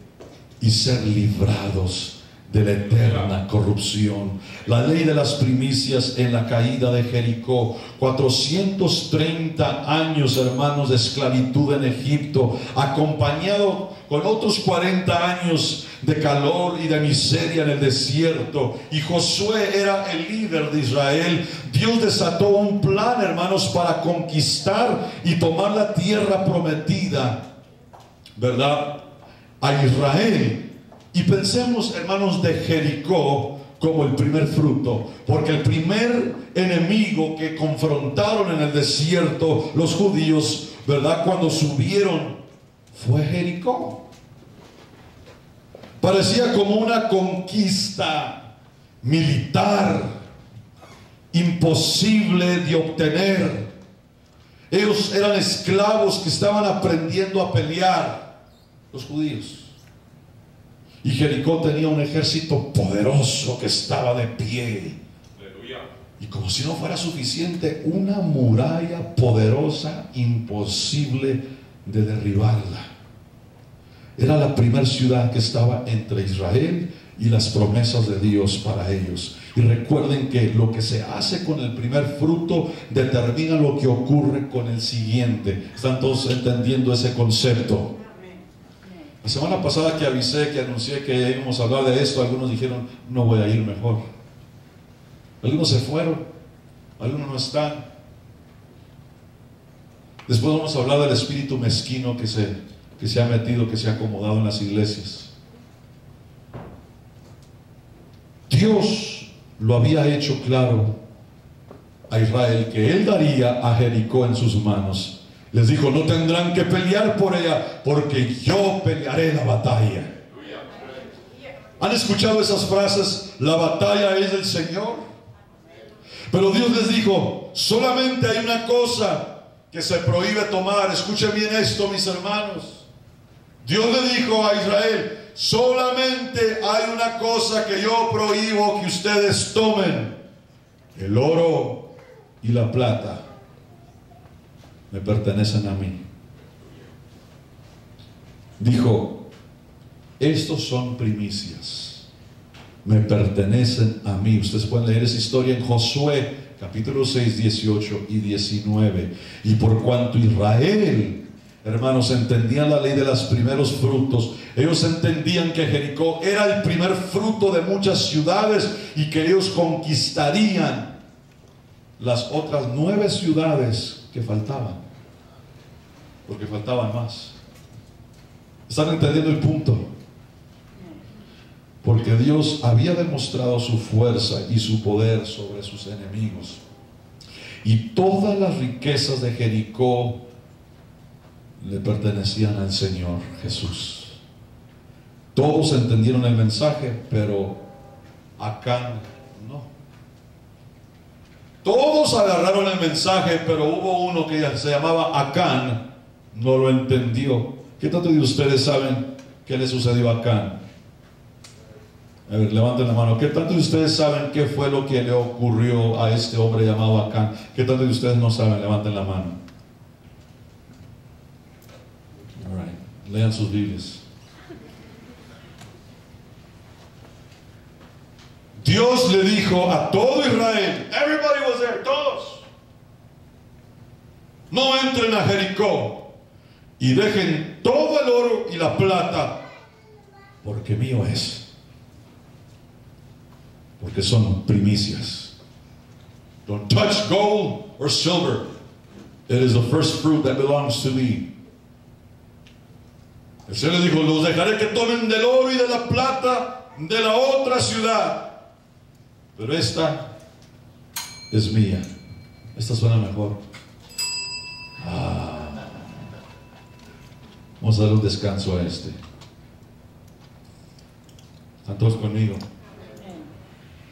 y ser librados de la eterna corrupción. La ley de las primicias en la caída de Jericó, 430 años, hermanos, de esclavitud en Egipto, acompañado con otros 40 años de calor y de miseria en el desierto, y Josué era el líder de Israel. Dios desató un plan, hermanos, para conquistar y tomar la tierra prometida, ¿verdad?, a Israel. Y pensemos, hermanos, de Jericó como el primer fruto, porque el primer enemigo que confrontaron en el desierto los judíos, ¿verdad?, cuando subieron, fue Jericó. Parecía como una conquista militar imposible de obtener. Ellos eran esclavos que estaban aprendiendo a pelear, los judíos. Y Jericó tenía un ejército poderoso que estaba de pie. Y como si no fuera suficiente, una muralla poderosa, imposible de derribarla. Era la primera ciudad que estaba entre Israel y las promesas de Dios para ellos. Y recuerden que lo que se hace con el primer fruto determina lo que ocurre con el siguiente. ¿Están todos entendiendo ese concepto? La semana pasada que avisé, que anuncié que íbamos a hablar de esto, algunos dijeron: no voy a ir mejor. Algunos se fueron. Algunos no están. Después vamos a hablar del espíritu mezquino que se ha metido, que se ha acomodado en las iglesias. Dios lo había hecho claro a Israel que Él daría a Jericó en sus manos. Les dijo: no tendrán que pelear por ella, porque yo pelearé la batalla. ¿Han escuchado esas frases? La batalla es del Señor. Pero Dios les dijo: solamente hay una cosa que se prohíbe tomar. Escuchen bien esto, mis hermanos. Dios le dijo a Israel: solamente hay una cosa que yo prohíbo que ustedes tomen. El oro y la plata me pertenecen a mí. Dijo: estos son primicias, me pertenecen a mí. Ustedes pueden leer esa historia en Josué capítulo 6, 18 y 19. Y por cuanto Israel, hermanos, entendían la ley de los primeros frutos, ellos entendían que Jericó era el primer fruto de muchas ciudades y que ellos conquistarían las otras 9 ciudades que faltaban, porque faltaban más. ¿Están entendiendo el punto? Porque Dios había demostrado su fuerza y su poder sobre sus enemigos. Y todas las riquezas de Jericó le pertenecían al Señor Jesús. Todos entendieron el mensaje, pero Acán no. Todos agarraron el mensaje, pero hubo uno que se llamaba Acán, no lo entendió. ¿Qué tanto de ustedes saben qué le sucedió a Acán? A ver, levanten la mano. ¿Qué tanto de ustedes saben qué fue lo que le ocurrió a este hombre llamado Acán? ¿Qué tanto de ustedes no saben? Levanten la mano. All right. Lean sus Biblias. Dios le dijo a todo Israel, everybody was there, todos: no entren a Jericó y dejen todo el oro y la plata, porque mío es. Porque son primicias. Don't touch gold or silver. It is the first fruit that belongs to me. El Señor les dijo: los dejaré que tomen del oro y de la plata de la otra ciudad, pero esta es mía. Esta suena mejor. Vamos a dar un descanso a este. ¿Están todos conmigo?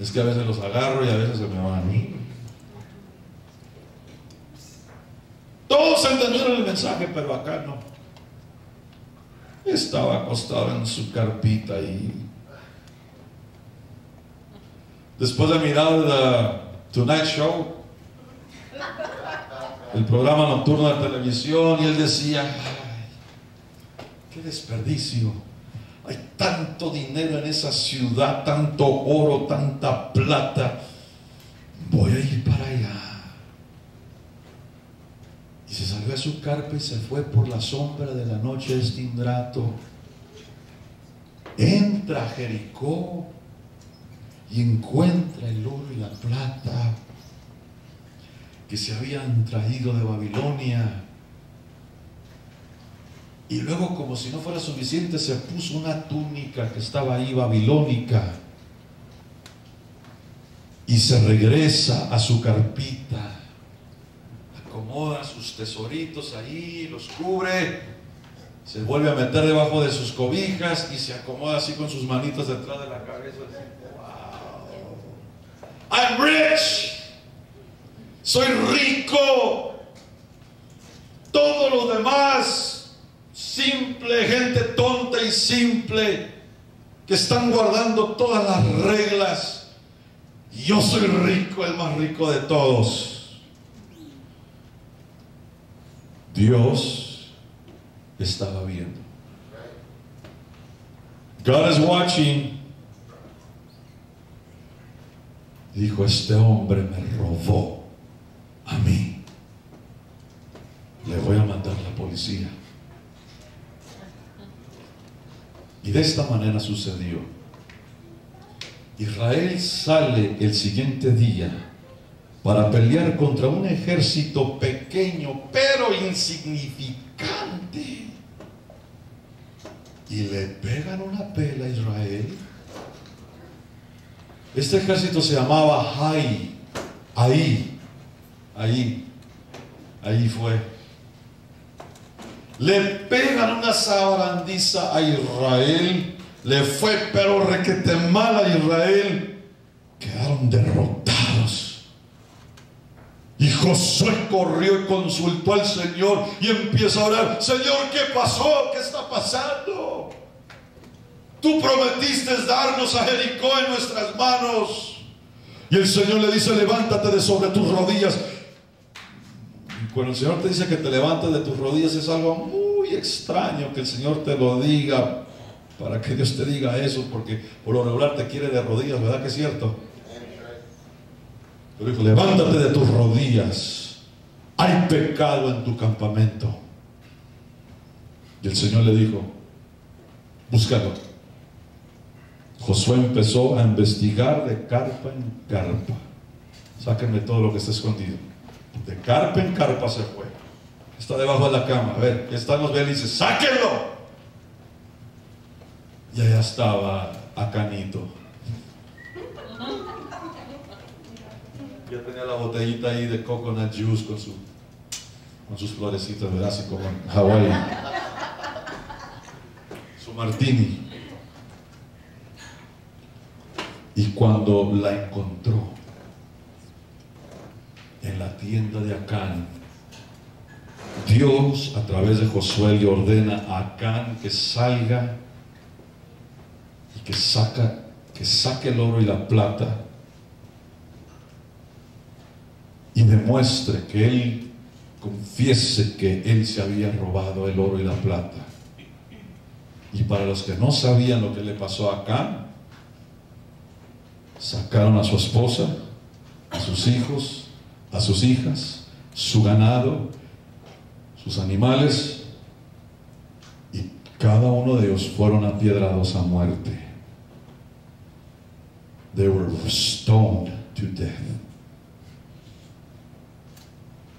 Es que a veces los agarro y a veces se me van. Todos entendieron el mensaje, pero acá no. Estaba acostado en su carpita y después de mirar The Tonight Show, el programa nocturno de televisión, y él decía: ay, qué desperdicio. Hay tanto dinero en esa ciudad, tanto oro, tanta plata. Voy a ir para allá. Y se salió de su carpa y se fue por la sombra de la noche este ingrato. Entra a Jericó y encuentra el oro y la plata que se habían traído de Babilonia. Y luego, como si no fuera suficiente, se puso una túnica que estaba ahí babilónica y se regresa a su carpita, acomoda sus tesoritos ahí, los cubre, se vuelve a meter debajo de sus cobijas y se acomoda así con sus manitas detrás de la cabeza. Wow, I'm rich, soy rico. Todo lo demás, simple, gente tonta y simple, que están guardando todas las reglas. Yo soy rico, el más rico de todos. Dios estaba viendo. God is watching. Dijo: este hombre me robó a mí. Le voy a mandar la policía. Y de esta manera sucedió. Israel sale el siguiente día para pelear contra un ejército pequeño pero insignificante, y le pegan una pela a Israel. Este ejército se llamaba Jai. Ahí fue. Le pegan una sabrandiza a Israel. Le fue pero requete mal a Israel. Quedaron derrotados. Y Josué corrió y consultó al Señor y empieza a orar: Señor, ¿qué pasó? ¿Qué está pasando? Tú prometiste darnos a Jericó en nuestras manos. Y el Señor le dice: levántate de sobre tus rodillas. Y cuando el Señor te dice que te levantes de tus rodillas, es algo muy extraño que el Señor te lo diga, para que Dios te diga eso, porque por lo regular te quiere de rodillas, ¿verdad que es cierto? Pero dijo: levántate de tus rodillas, hay pecado en tu campamento. Y el Señor le dijo: búscalo. Josué empezó a investigar de carpa en carpa. Sáquenme todo lo que está escondido. De carpa en carpa se fue. Está debajo de la cama. A ver, ¿qué están los bélices? ¡Sáquenlo! Y allá estaba Acanito. Ya tenía la botellita ahí de coconut juice con sus florecitas, ¿verdad? Así como en Hawái. Su martini. Y cuando la encontró en la tienda de Acán, Dios a través de Josué le ordena a Acán que salga y que saque el oro y la plata y demuestre que él confiese que él se había robado el oro y la plata. Y para los que no sabían lo que le pasó a Acán, sacaron a su esposa, a sus hijos, a sus hijas, su ganado, sus animales, y cada uno de ellos fueron apiedrados a muerte. They were stoned to death.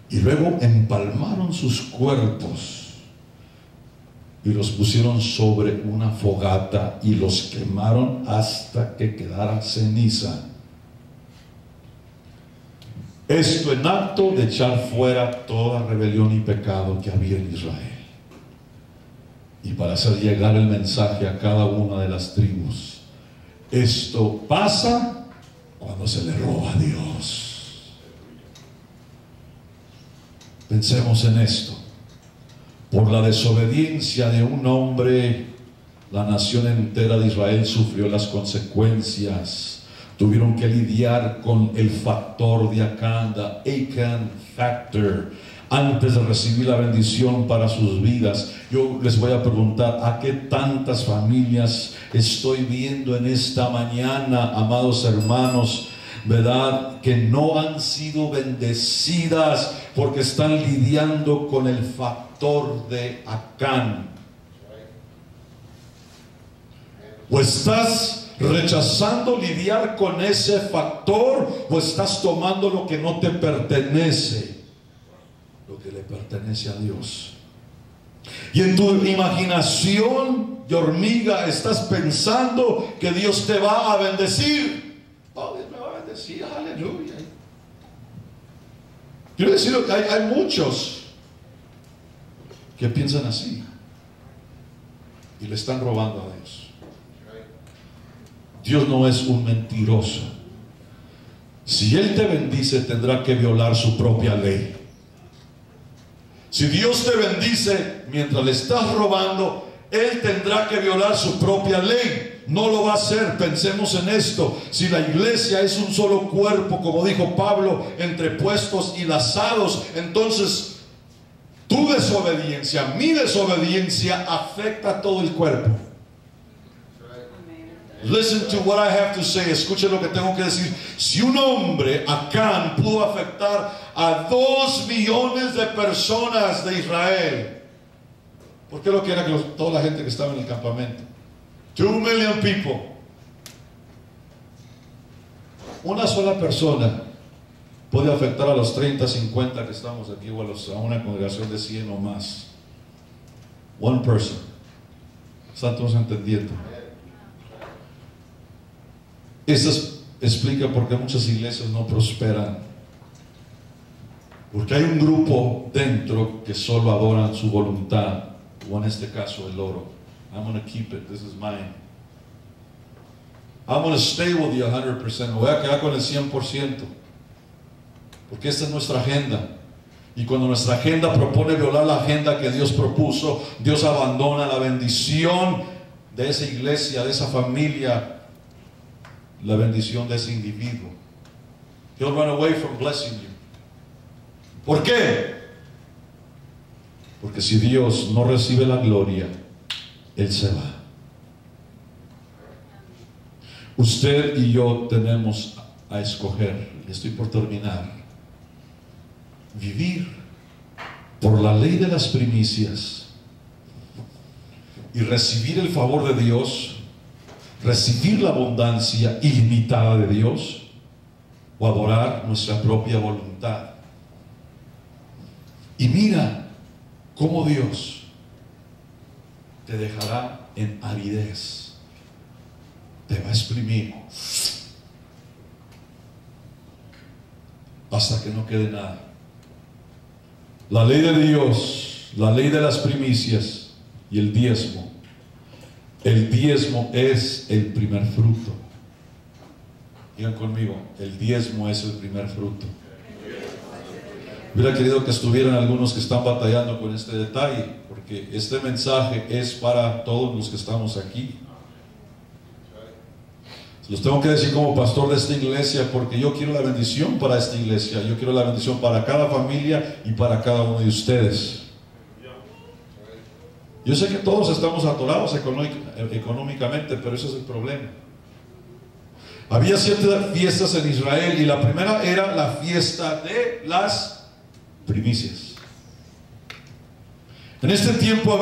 Y luego empalmaron sus cuerpos y los pusieron sobre una fogata y los quemaron hasta que quedara ceniza. Esto en acto de echar fuera toda rebelión y pecado que había en Israel, y para hacer llegar el mensaje a cada una de las tribus. Esto pasa cuando se le roba a Dios. Pensemos en esto. Por la desobediencia de un hombre, la nación entera de Israel sufrió las consecuencias. Tuvieron que lidiar con el factor de Acán, the Achan factor, antes de recibir la bendición para sus vidas. Yo les voy a preguntar: ¿a qué tantas familias estoy viendo en esta mañana, amados hermanos, verdad, que no han sido bendecidas porque están lidiando con el factor de Acán? ¿O estás rechazando lidiar con ese factor, o estás tomando lo que no te pertenece, lo que le pertenece a Dios? Y en tu imaginación de hormiga estás pensando que Dios te va a bendecir. Oh, Dios me va a bendecir, aleluya. Quiero decir que hay muchos que piensan así y le están robando a Dios. Dios no es un mentiroso. Si Él te bendice, tendrá que violar su propia ley. Si Dios te bendice mientras le estás robando, Él tendrá que violar su propia ley. No lo va a hacer. Pensemos en esto: si la iglesia es un solo cuerpo, como dijo Pablo, entrepuestos y lazados, entonces tu desobediencia, mi desobediencia, afecta a todo el cuerpo. Listen to what I have to say. Escuchen lo que tengo que decir. Si un hombre, Acán, pudo afectar a 2 millones de personas de Israel, ¿por qué lo que era toda la gente que estaba en el campamento? 2 million people. Una sola persona puede afectar a los 30, 50 que estamos aquí o a una congregación de 100 o más. One person. ¿Están todos entendiendo? Eso explica por qué muchas iglesias no prosperan. Porque hay un grupo dentro que solo adoran su voluntad, o en este caso el oro. I'm going to keep it, this is mine. I'm going to stay with you 100%, me voy a quedar con el 100%. Porque esta es nuestra agenda. Y cuando nuestra agenda propone violar la agenda que Dios propuso, Dios abandona la bendición de esa iglesia, de esa familia, la bendición de ese individuo. He'll run away from blessing you. ¿Por qué? Porque si Dios no recibe la gloria, Él se va. Usted y yo tenemos a escoger, y estoy por terminar, vivir por la ley de las primicias y recibir el favor de Dios, recibir la abundancia ilimitada de Dios, o adorar nuestra propia voluntad. Y mira cómo Dios te dejará en aridez, te va a exprimir hasta que no quede nada. La ley de Dios, la ley de las primicias y el diezmo. El diezmo es el primer fruto. Digan conmigo, el diezmo es el primer fruto. Hubiera querido que estuvieran algunos que están batallando con este detalle, porque este mensaje es para todos los que estamos aquí. Los tengo que decir como pastor de esta iglesia, porque yo quiero la bendición para esta iglesia, yo quiero la bendición para cada familia y para cada uno de ustedes. Yo sé que todos estamos atorados económicamente, pero ese es el problema. Había 7 fiestas en Israel y la primera era la fiesta de las primicias. En ese tiempo,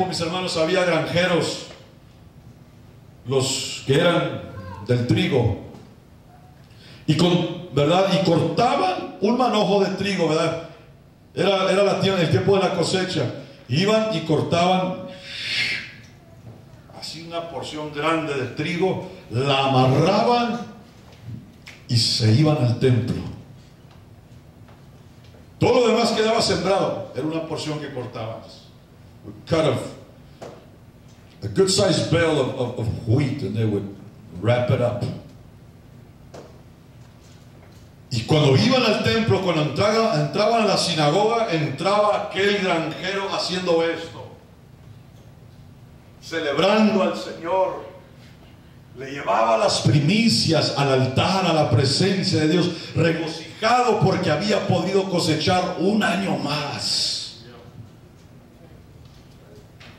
mis hermanos, había granjeros, los que eran del trigo, y cortaban un manojo de trigo, ¿verdad? Era el tiempo de la cosecha. Iban y cortaban así una porción grande de trigo, la amarraban y se iban al templo. Todo lo demás quedaba sembrado, era una porción que cortaban. Cut a good sized bale of wheat, and they would wrap it up. Y cuando iban al templo, cuando entraban a la sinagoga, entraba aquel granjero haciendo esto, celebrando al Señor. Le llevaba las primicias al altar, a la presencia de Dios, regocijado porque había podido cosechar un año más.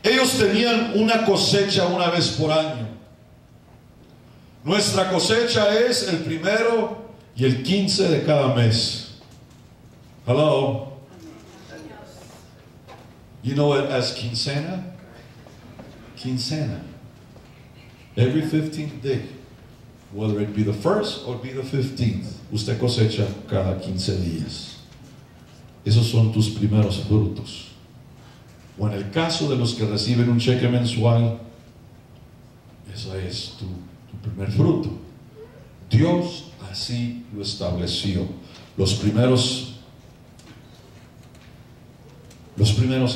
Ellos tenían una cosecha una vez por año. Nuestra cosecha es el 1 y el 15 de cada mes. Hello. You know it as quincena? Quincena. Every 15th day, whether it be the 1st or be the 15th, usted cosecha cada 15 días. Esos son tus primeros frutos. O en el caso de los que reciben un cheque mensual, ese es tu primer fruto. Dios así lo estableció. Los primeros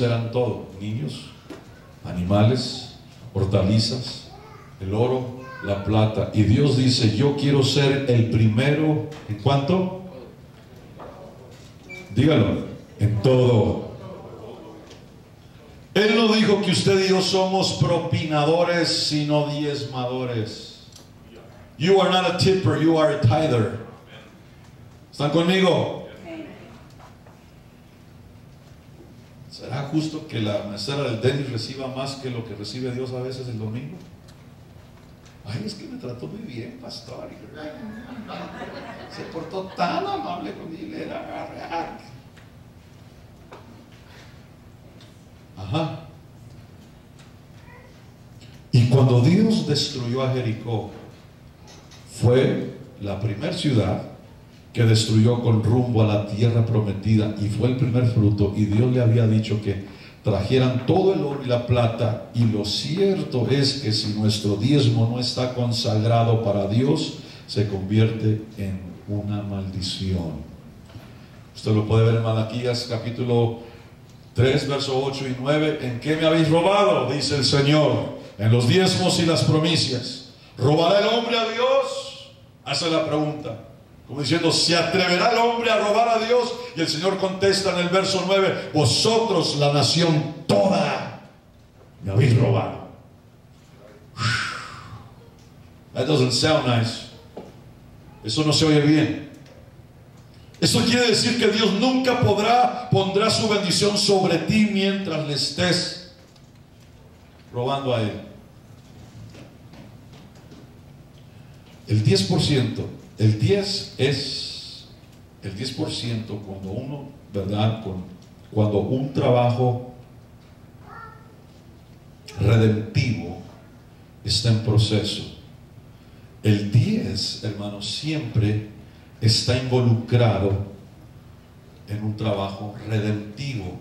eran todo: niños, animales, hortalizas, el oro, la plata. Y Dios dice: yo quiero ser el primero. ¿En cuánto? Dígalo. En todo. Él no dijo que usted y yo somos propinadores, sino diezmadores. You are not a tipper, you are a tither. ¿Están conmigo? ¿Será justo que la mesera del Dennis reciba más que lo que recibe Dios a veces el domingo? Ay, es que me trató muy bien, pastor. Se portó tan amable conmigo. Ajá. Y cuando Dios destruyó a Jericó, fue la primera ciudad que destruyó con rumbo a la tierra prometida, y fue el primer fruto, y Dios le había dicho que trajeran todo el oro y la plata. Y lo cierto es que si nuestro diezmo no está consagrado para Dios, se convierte en una maldición. Usted lo puede ver en Malaquías capítulo 3, verso 8 y 9. ¿En qué me habéis robado?, dice el Señor. En los diezmos y las primicias. ¿Robará el hombre a Dios? Hace la pregunta, como diciendo, ¿se atreverá el hombre a robar a Dios? Y el Señor contesta en el verso 9: vosotros, la nación toda, me habéis robado. That doesn't sound nice. Eso no se oye bien. Eso quiere decir que Dios nunca pondrá su bendición sobre ti mientras le estés robando a Él. El 10%, el 10 es el 10% cuando uno, ¿verdad? Cuando un trabajo redemptivo está en proceso. El 10, hermanos, siempre está involucrado en un trabajo redemptivo.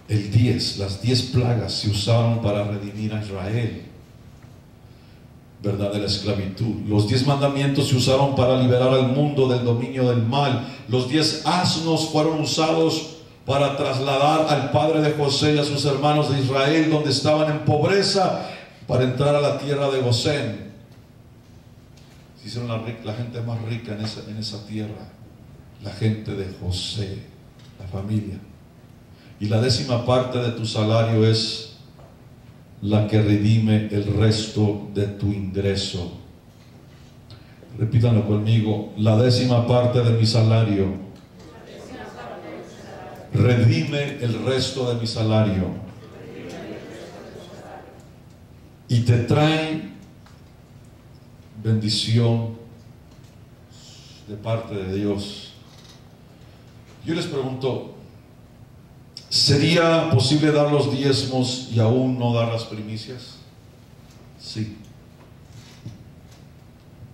El 10, las 10 plagas se usaron para redimir a Israel, ¿verdad?, de la esclavitud. Los 10 mandamientos se usaron para liberar al mundo del dominio del mal. Los 10 asnos fueron usados para trasladar al padre de José y a sus hermanos de Israel, donde estaban en pobreza, para entrar a la tierra de Gosén. Se hicieron la gente más rica en esa tierra, la gente de José, la familia. Y la 10ª parte de tu salario es la que redime el resto de tu ingreso. Repítanlo conmigo: la 10ª parte de mi salario redime el resto de mi salario y te trae bendición de parte de Dios. Yo les pregunto, ¿sería posible dar los diezmos y aún no dar las primicias? Sí.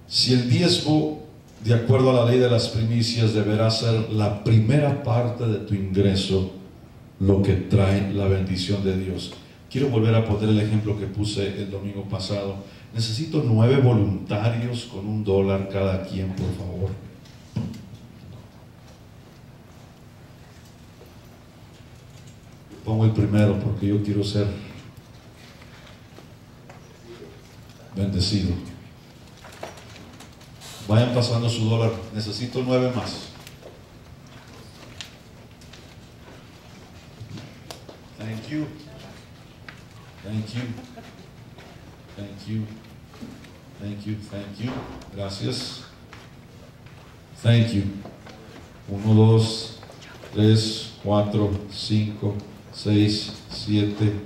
Si el diezmo, de acuerdo a la ley de las primicias, deberá ser la primera parte de tu ingreso, lo que trae la bendición de Dios. Quiero volver a poner el ejemplo que puse el domingo pasado. Necesito 9 voluntarios con $1 cada quien, por favor. Pongo el primero porque yo quiero ser bendecido. Vayan pasando su $1. Necesito 9 más. Thank you. Thank you. Thank you. Thank you. Thank you. Gracias. Thank you. 1, 2, 3, 4, 5, 6, 7.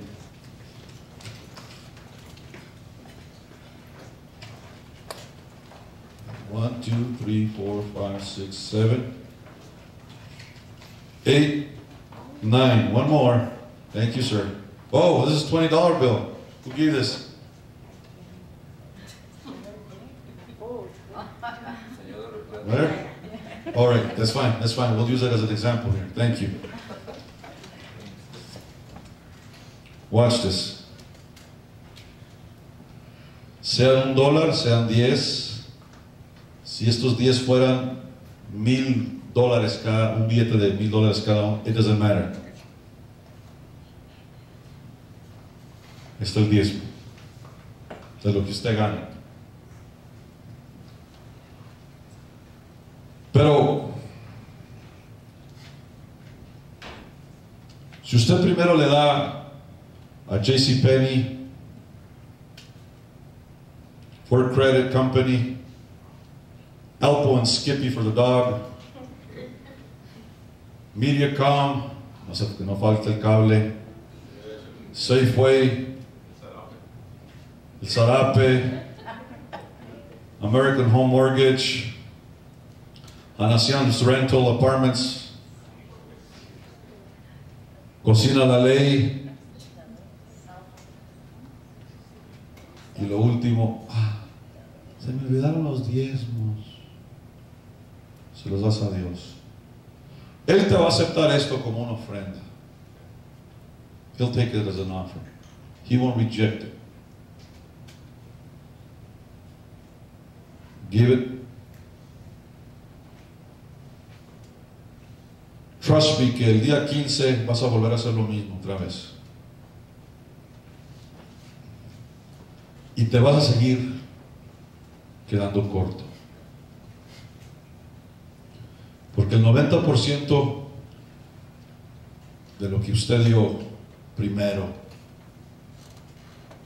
One, 2, 3, 4, 5, 6, 7, 8, 9. One more. Thank you, sir. Oh, this is a $20 bill. Who gave this? Where? All right, that's fine. That's fine. We'll use that as an example here. Thank you. Watch this. Sean $1, sean 10. Si estos 10 fueran $1,000 cada, un billete de $1,000 cada uno, it doesn't matter. Esto es el diezmo de lo que usted gana. Pero si usted primero le da a JCPenney, Ford Credit Company, Alpo and Skippy for the dog, Mediacom, no sé, que no falte el cable, Safeway, el Zarape, American Home Mortgage, Anaciones Rental Apartments, Cocina La Ley, y lo último, se me olvidaron los diezmos. se los das a Dios. Él te va a aceptar esto como una ofrenda. He'll take it as an offering. He won't reject it. Give it. Trust me que el día 15 vas a volver a hacer lo mismo otra vez. Y te vas a seguir quedando corto. Porque el 90% de lo que usted dio primero,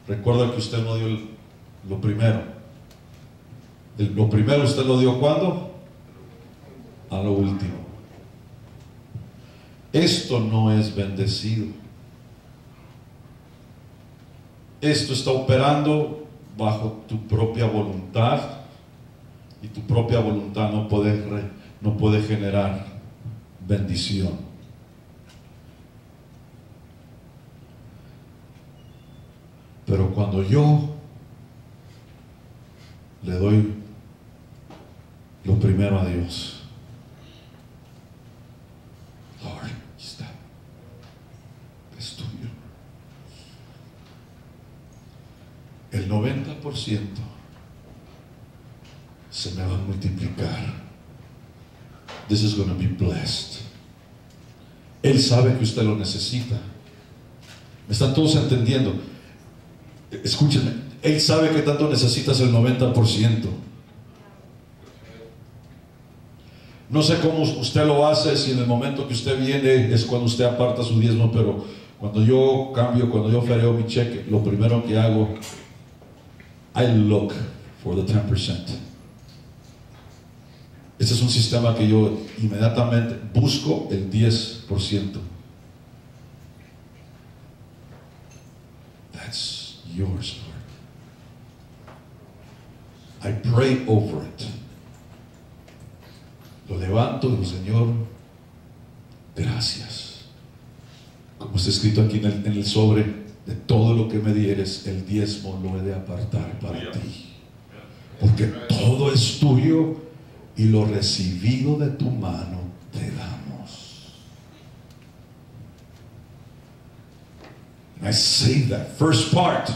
recuerda que usted no dio lo primero. Lo primero usted lo dio ¿cuándo? A lo último. Esto no es bendecido. Esto está operando bajo tu propia voluntad, y tu propia voluntad no puede generar bendición. Pero cuando yo le doy lo primero a Dios, Lord, aquí está, es tuyo. El 90% se me va a multiplicar. This is going to be blessed. Él sabe que usted lo necesita. ¿Me están todos entendiendo? Escúchenme. Él sabe que tanto necesitas el 90%. No sé cómo usted lo hace, si en el momento que usted viene es cuando usted aparta su diezmo, pero cuando yo cambio, cuando yo fereo mi cheque, lo primero que hago, I look for the 10%. Este es un sistema que yo inmediatamente busco el 10%. That's yours, Lord. I pray over it. Lo levanto y digo, Señor, gracias. Como está escrito aquí en el sobre, de todo lo que me dieres, el diezmo lo he de apartar para ti. Porque todo es tuyo y lo recibido de tu mano te damos. And I say that first part.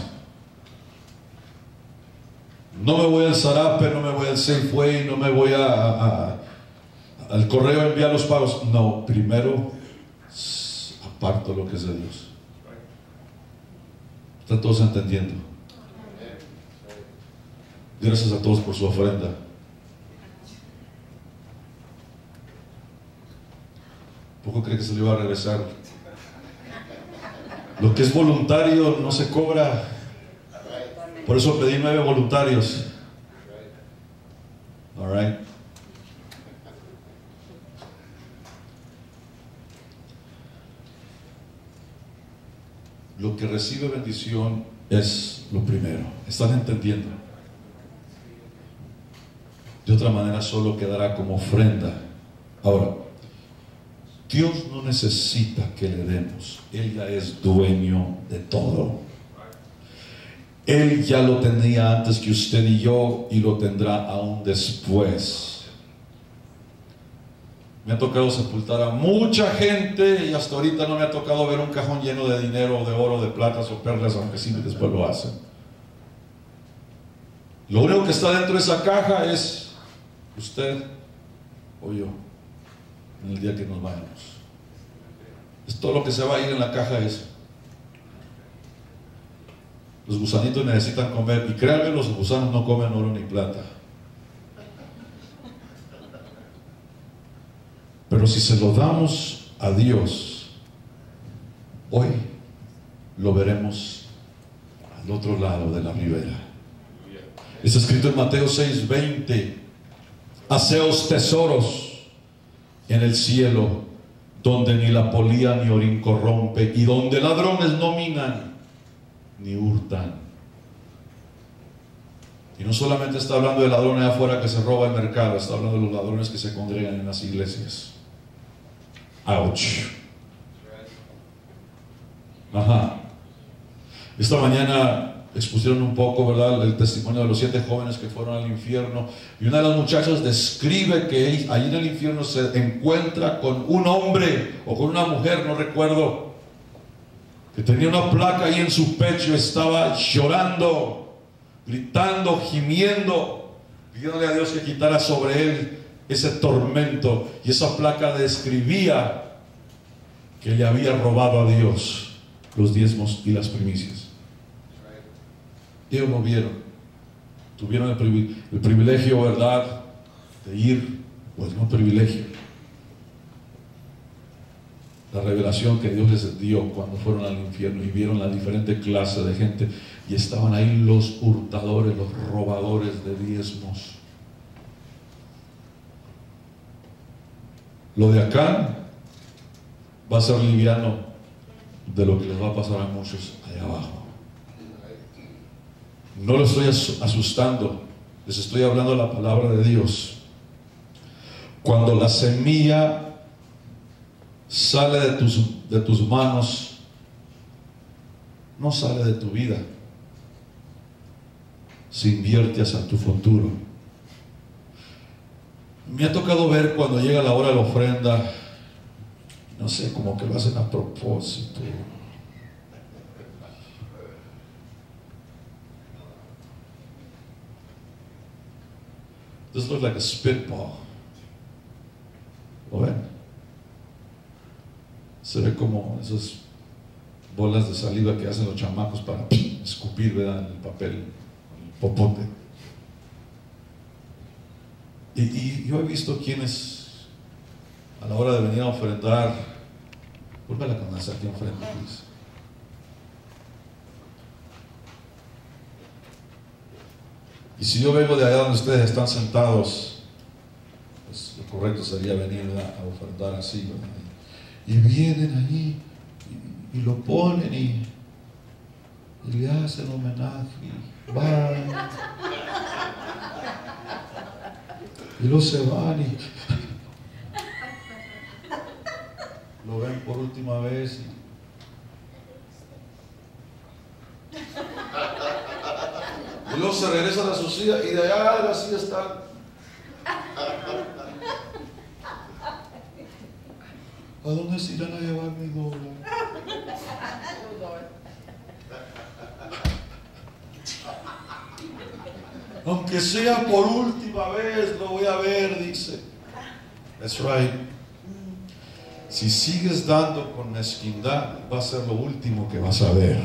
No me voy al Zarape, no me voy al Safeway, no me voy al correo a enviar los pagos. No, primero aparto lo que es de Dios. ¿Están todos entendiendo? Gracias a todos por su ofrenda. ¿Poco cree que se le iba a regresar? Lo que es voluntario no se cobra. Por eso pedí 9 voluntarios. All right. Lo que recibe bendición es lo primero. ¿Están entendiendo? De otra manera solo quedará como ofrenda. Ahora, Dios no necesita que le demos. Él ya es dueño de todo. Él ya lo tenía antes que usted y yo, y lo tendrá aún después. Me ha tocado sepultar a mucha gente, y hasta ahorita no me ha tocado ver un cajón lleno de dinero, de oro, de platas o perlas, aunque sí después lo hacen. Lo único que está dentro de esa caja es usted o yo, en el día que nos vayamos. Es todo lo que se va a ir en la caja. Es los gusanitos necesitan comer, y créanme, los gusanos no comen oro ni plata. Pero si se lo damos a Dios, hoy lo veremos al otro lado de la ribera. Está escrito en Mateo 6:20: haceos tesoros en el cielo, donde ni la polía ni orín corrompe, y donde ladrones no minan ni hurtan. Y no solamente está hablando de ladrones afuera que se roba el mercado, está hablando de los ladrones que se congregan en las iglesias. Ouch. Ajá. Esta mañana expusieron un poco, ¿verdad?, el testimonio de los 7 jóvenes que fueron al infierno. Y una de las muchachas describe que ahí en el infierno se encuentra con un hombre o con una mujer, no recuerdo, que tenía una placa ahí en su pecho, estaba llorando, gritando, gimiendo, pidiéndole a Dios que quitara sobre él ese tormento. Y esa placa describía que le había robado a Dios los diezmos y las primicias. Ellos lo vieron, tuvieron el privilegio, ¿verdad?, de ir, pues no privilegio, la revelación que Dios les dio cuando fueron al infierno y vieron la diferente clase de gente, y estaban ahí los hurtadores, los robadores de diezmos. Lo de acá va a ser liviano de lo que les va a pasar a muchos allá abajo. No los estoy asustando, les estoy hablando la palabra de Dios. Cuando la semilla sale de tus manos, no sale de tu vida, se invierte hacia tu futuro. Me ha tocado ver cuando llega la hora de la ofrenda, no sé, como que lo hacen a propósito. This looks like a spitball. ¿Lo ven? Se ve como esas bolas de saliva que hacen los chamacos para escupir, ¿verdad?, en el papel, el popote. Y yo he visto quienes, a la hora de venir a ofrendar, vuelve a la canasta aquí enfrente, please. Y si yo vengo de allá donde ustedes están sentados, pues lo correcto sería venir a ofrendar así, ¿verdad? Y vienen allí y lo ponen y le hacen homenaje y van y luego se van y lo ven por última vez y luego se regresan a su silla y de allá de la silla están. ¿A dónde se irán a llevar mi dólar? Aunque sea por última vez, lo voy a ver, dice. That's right. Si sigues dando con mezquindad, va a ser lo último que vas a ver.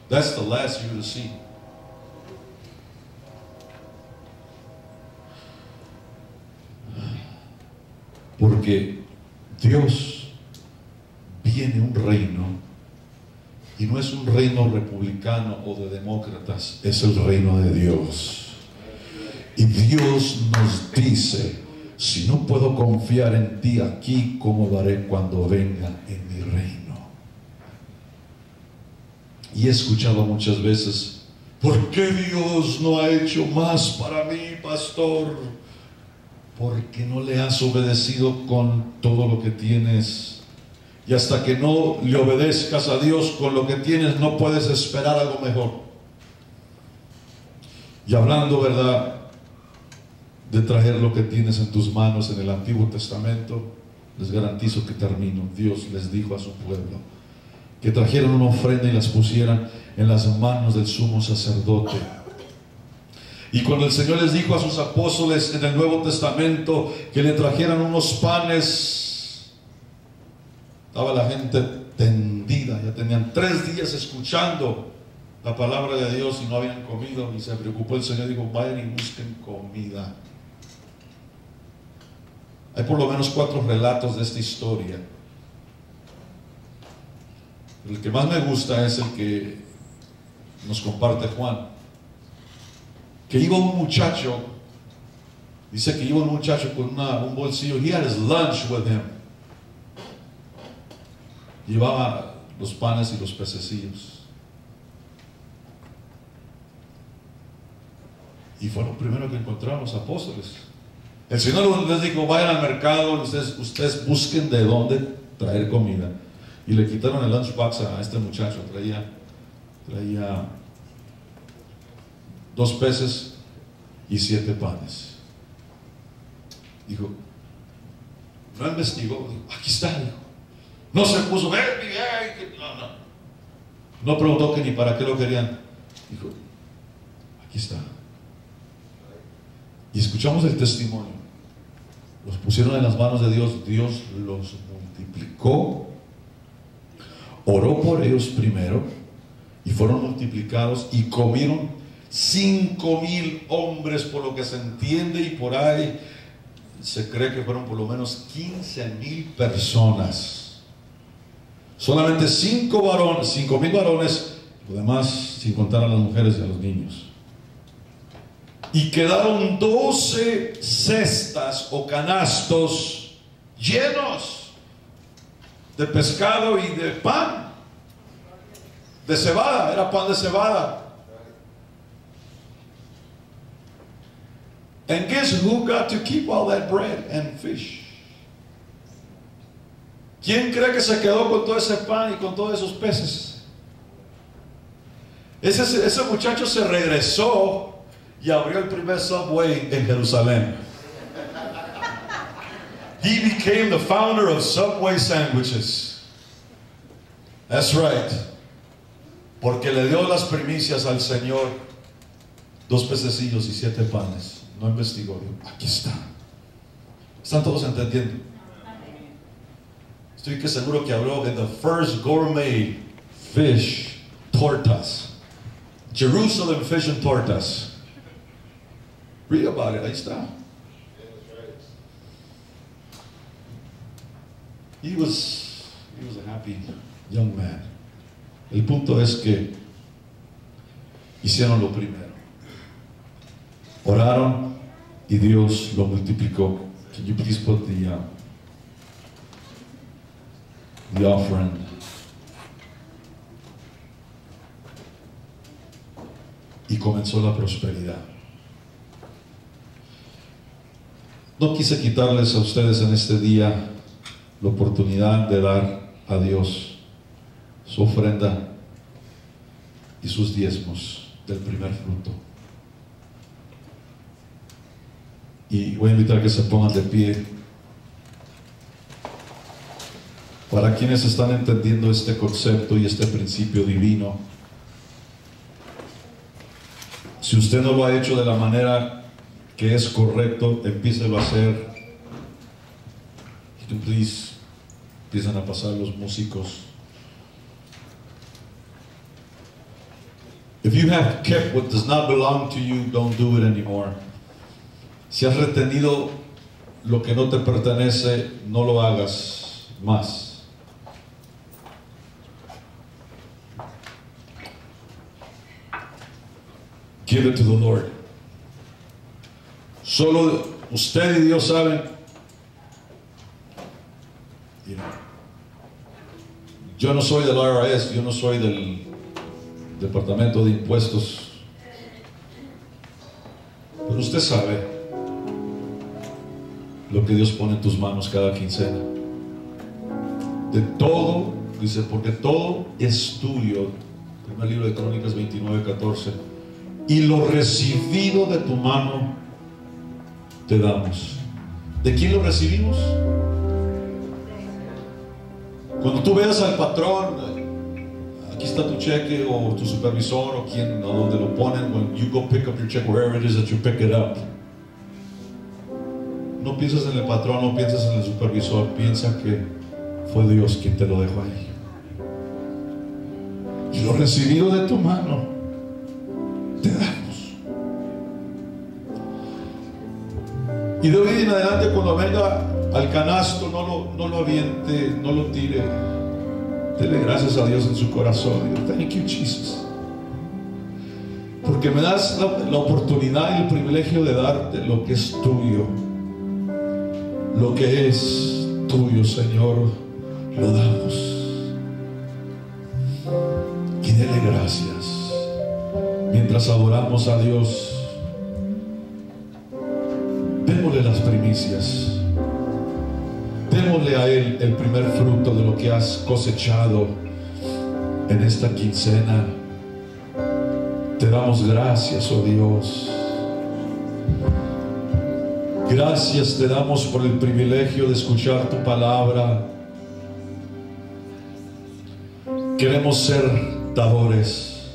That's the last you will see. Porque Dios viene un reino, y no es un reino republicano o de demócratas, es el reino de Dios. Y Dios nos dice: si no puedo confiar en ti aquí, ¿cómo lo haré cuando venga en mi reino? Y he escuchado muchas veces: ¿por qué Dios no ha hecho más para mí, pastor? Porque no le has obedecido con todo lo que tienes. Y hasta que no le obedezcas a Dios con lo que tienes, no puedes esperar algo mejor. Y hablando, ¿verdad?, de traer lo que tienes en tus manos en el Antiguo Testamento, les garantizo que termino. Dios les dijo a su pueblo que trajeran una ofrenda y las pusieran en las manos del sumo sacerdote. Y cuando el Señor les dijo a sus apóstoles en el Nuevo Testamento que le trajeran unos panes, estaba la gente tendida, ya tenían 3 días escuchando la palabra de Dios y no habían comido, y se preocupó el Señor y dijo: vayan y busquen comida. Hay por lo menos 4 relatos de esta historia. El que más me gusta es el que nos comparte Juan, que iba un muchacho, dice que iba un muchacho con un bolsillo. He had his lunch with him. Llevaba los panes y los pececillos. Y fue lo primero que encontraron los apóstoles. El Señor les dijo: vayan al mercado, ustedes busquen de dónde traer comida. Y le quitaron el lunchbox a este muchacho. Traía 2 peces y 7 panes. Dijo, no investigó. Dijo, aquí está, dijo. No se puso, no. No preguntó que ni para qué lo querían. Dijo, aquí está. Y escuchamos el testimonio. Los pusieron en las manos de Dios. Dios los multiplicó. Oró por ellos primero y fueron multiplicados y comieron 5,000 hombres, por lo que se entiende, y por ahí se cree que fueron por lo menos 15,000 personas. Solamente 5,000 varones, lo demás sin contar a las mujeres y a los niños. Y quedaron 12 cestas o canastos llenos de pescado y de pan, de cebada, era pan de cebada. And guess who got to keep all that bread and fish? ¿Quién cree que se quedó con todo ese pan y con todos esos peces? Ese muchacho se regresó y abrió el primer Subway en Jerusalén. He became the founder of Subway sandwiches. That's right. Porque le dio las primicias al Señor. 2 pececillos y 7 panes. No investigó. Aquí está. ¿Están todos entendiendo? Estoy que seguro que habló de the first gourmet fish tortas. Jerusalem fish and tortas. Read about it. Ahí está. He was a happy young man. El punto es que hicieron lo primero. Oraron y Dios lo multiplicó. Can you please put the offering? Y comenzó la prosperidad. No quise quitarles a ustedes en este día la oportunidad de dar a Dios su ofrenda y sus diezmos del primer fruto. Y voy a invitar a que se pongan de pie. Para quienes están entendiendo este concepto y este principio divino, si usted no lo ha hecho de la manera que es correcto, empiécelo a hacer. Please, empiezan a pasar los músicos. If you have kept what does not belong to you, don't do it anymore. Si has retenido lo que no te pertenece, no lo hagas más. Give it to the Lord. Solo usted y Dios saben. Yo no soy del IRS, yo no soy del Departamento de Impuestos, pero usted sabe lo que Dios pone en tus manos cada quincena. De todo, dice, porque todo es tuyo. Primer libro de Crónicas 29:14. Y lo recibido de tu mano te damos. ¿De quién lo recibimos? Cuando tú veas al patrón, aquí está tu cheque, o tu supervisor, o quien, o donde lo ponen, when you go pick up your check, wherever it is that you pick it up, no piensas en el patrón, no piensas en el supervisor, piensa que fue Dios quien te lo dejó ahí. Y lo recibido de tu mano te damos. Y de hoy en adelante, cuando venga al canasto, no lo aviente, no lo tire. Dele gracias a Dios en su corazón. Digo, thank you, Jesus, porque me das la oportunidad y el privilegio de darte lo que es tuyo. Lo que es tuyo, Señor, lo damos. Y dele gracias. Mientras adoramos a Dios, démosle las primicias. Démosle a Él el primer fruto de lo que has cosechado en esta quincena. Te damos gracias, oh Dios. Gracias te damos por el privilegio de escuchar tu palabra. Queremos ser dadores.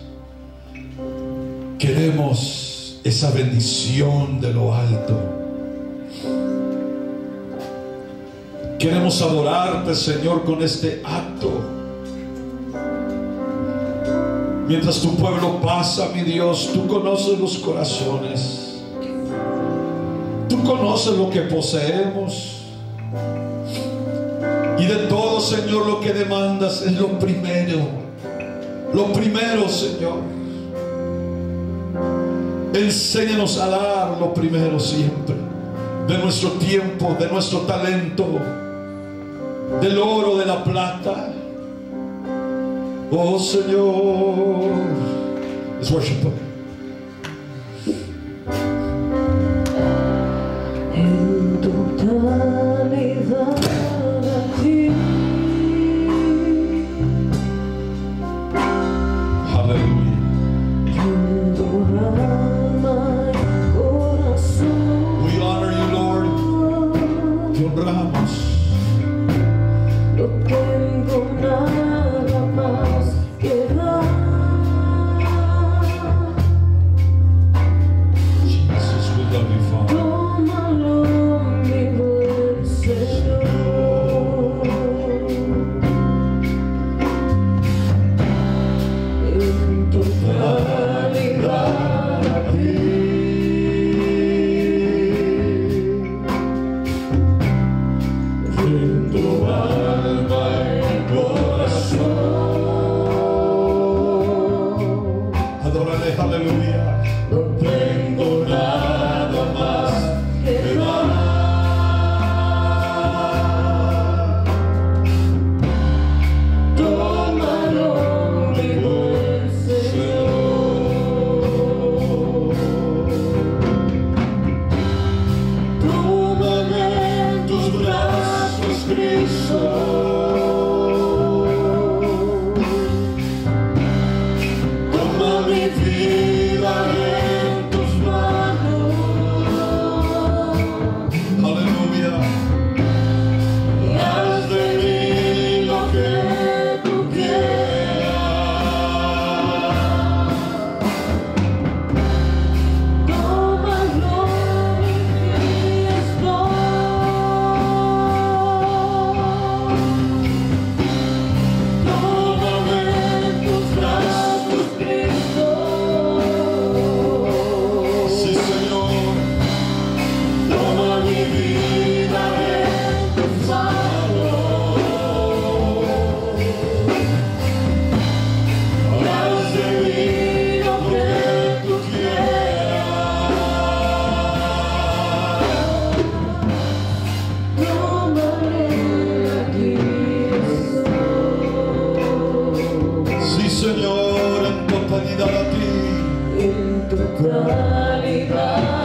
Queremos esa bendición de lo alto. Queremos adorarte, Señor, con este acto. Mientras tu pueblo pasa, mi Dios, tú conoces los corazones. Tú conoces lo que poseemos. Y de todo, Señor, lo que demandas es lo primero. Lo primero, Señor. Enséñanos a dar lo primero siempre. De nuestro tiempo, de nuestro talento, del oro, de la plata. Oh Señor. Let's worship Him. En totalidad a ti. Aleluya. En tu alma y corazón. We honor you, Lord. Te honramos. No tengo nada más que dar. Jesus, we love you, Father. Tómalo, mi buen Señor. En totalidad a ti. En tu alma y corazón. Adórale, aleluya. No tengo nada más que dar. Tómalo, mi buen Señor. Tómame en tus brazos, Cristo. Toma mi vida en tus manos. Aleluya. Y haz de mí lo que tú quieras. Tómalo, aquí estoy. Tómame en tus brazos, Cristo. Sí, Señor. Toma mi vida en tus manos. Y haz de mí lo que tú quieras. Tómame, aquí estoy. Sí, Señor, en totalidad a ti. En totalidad.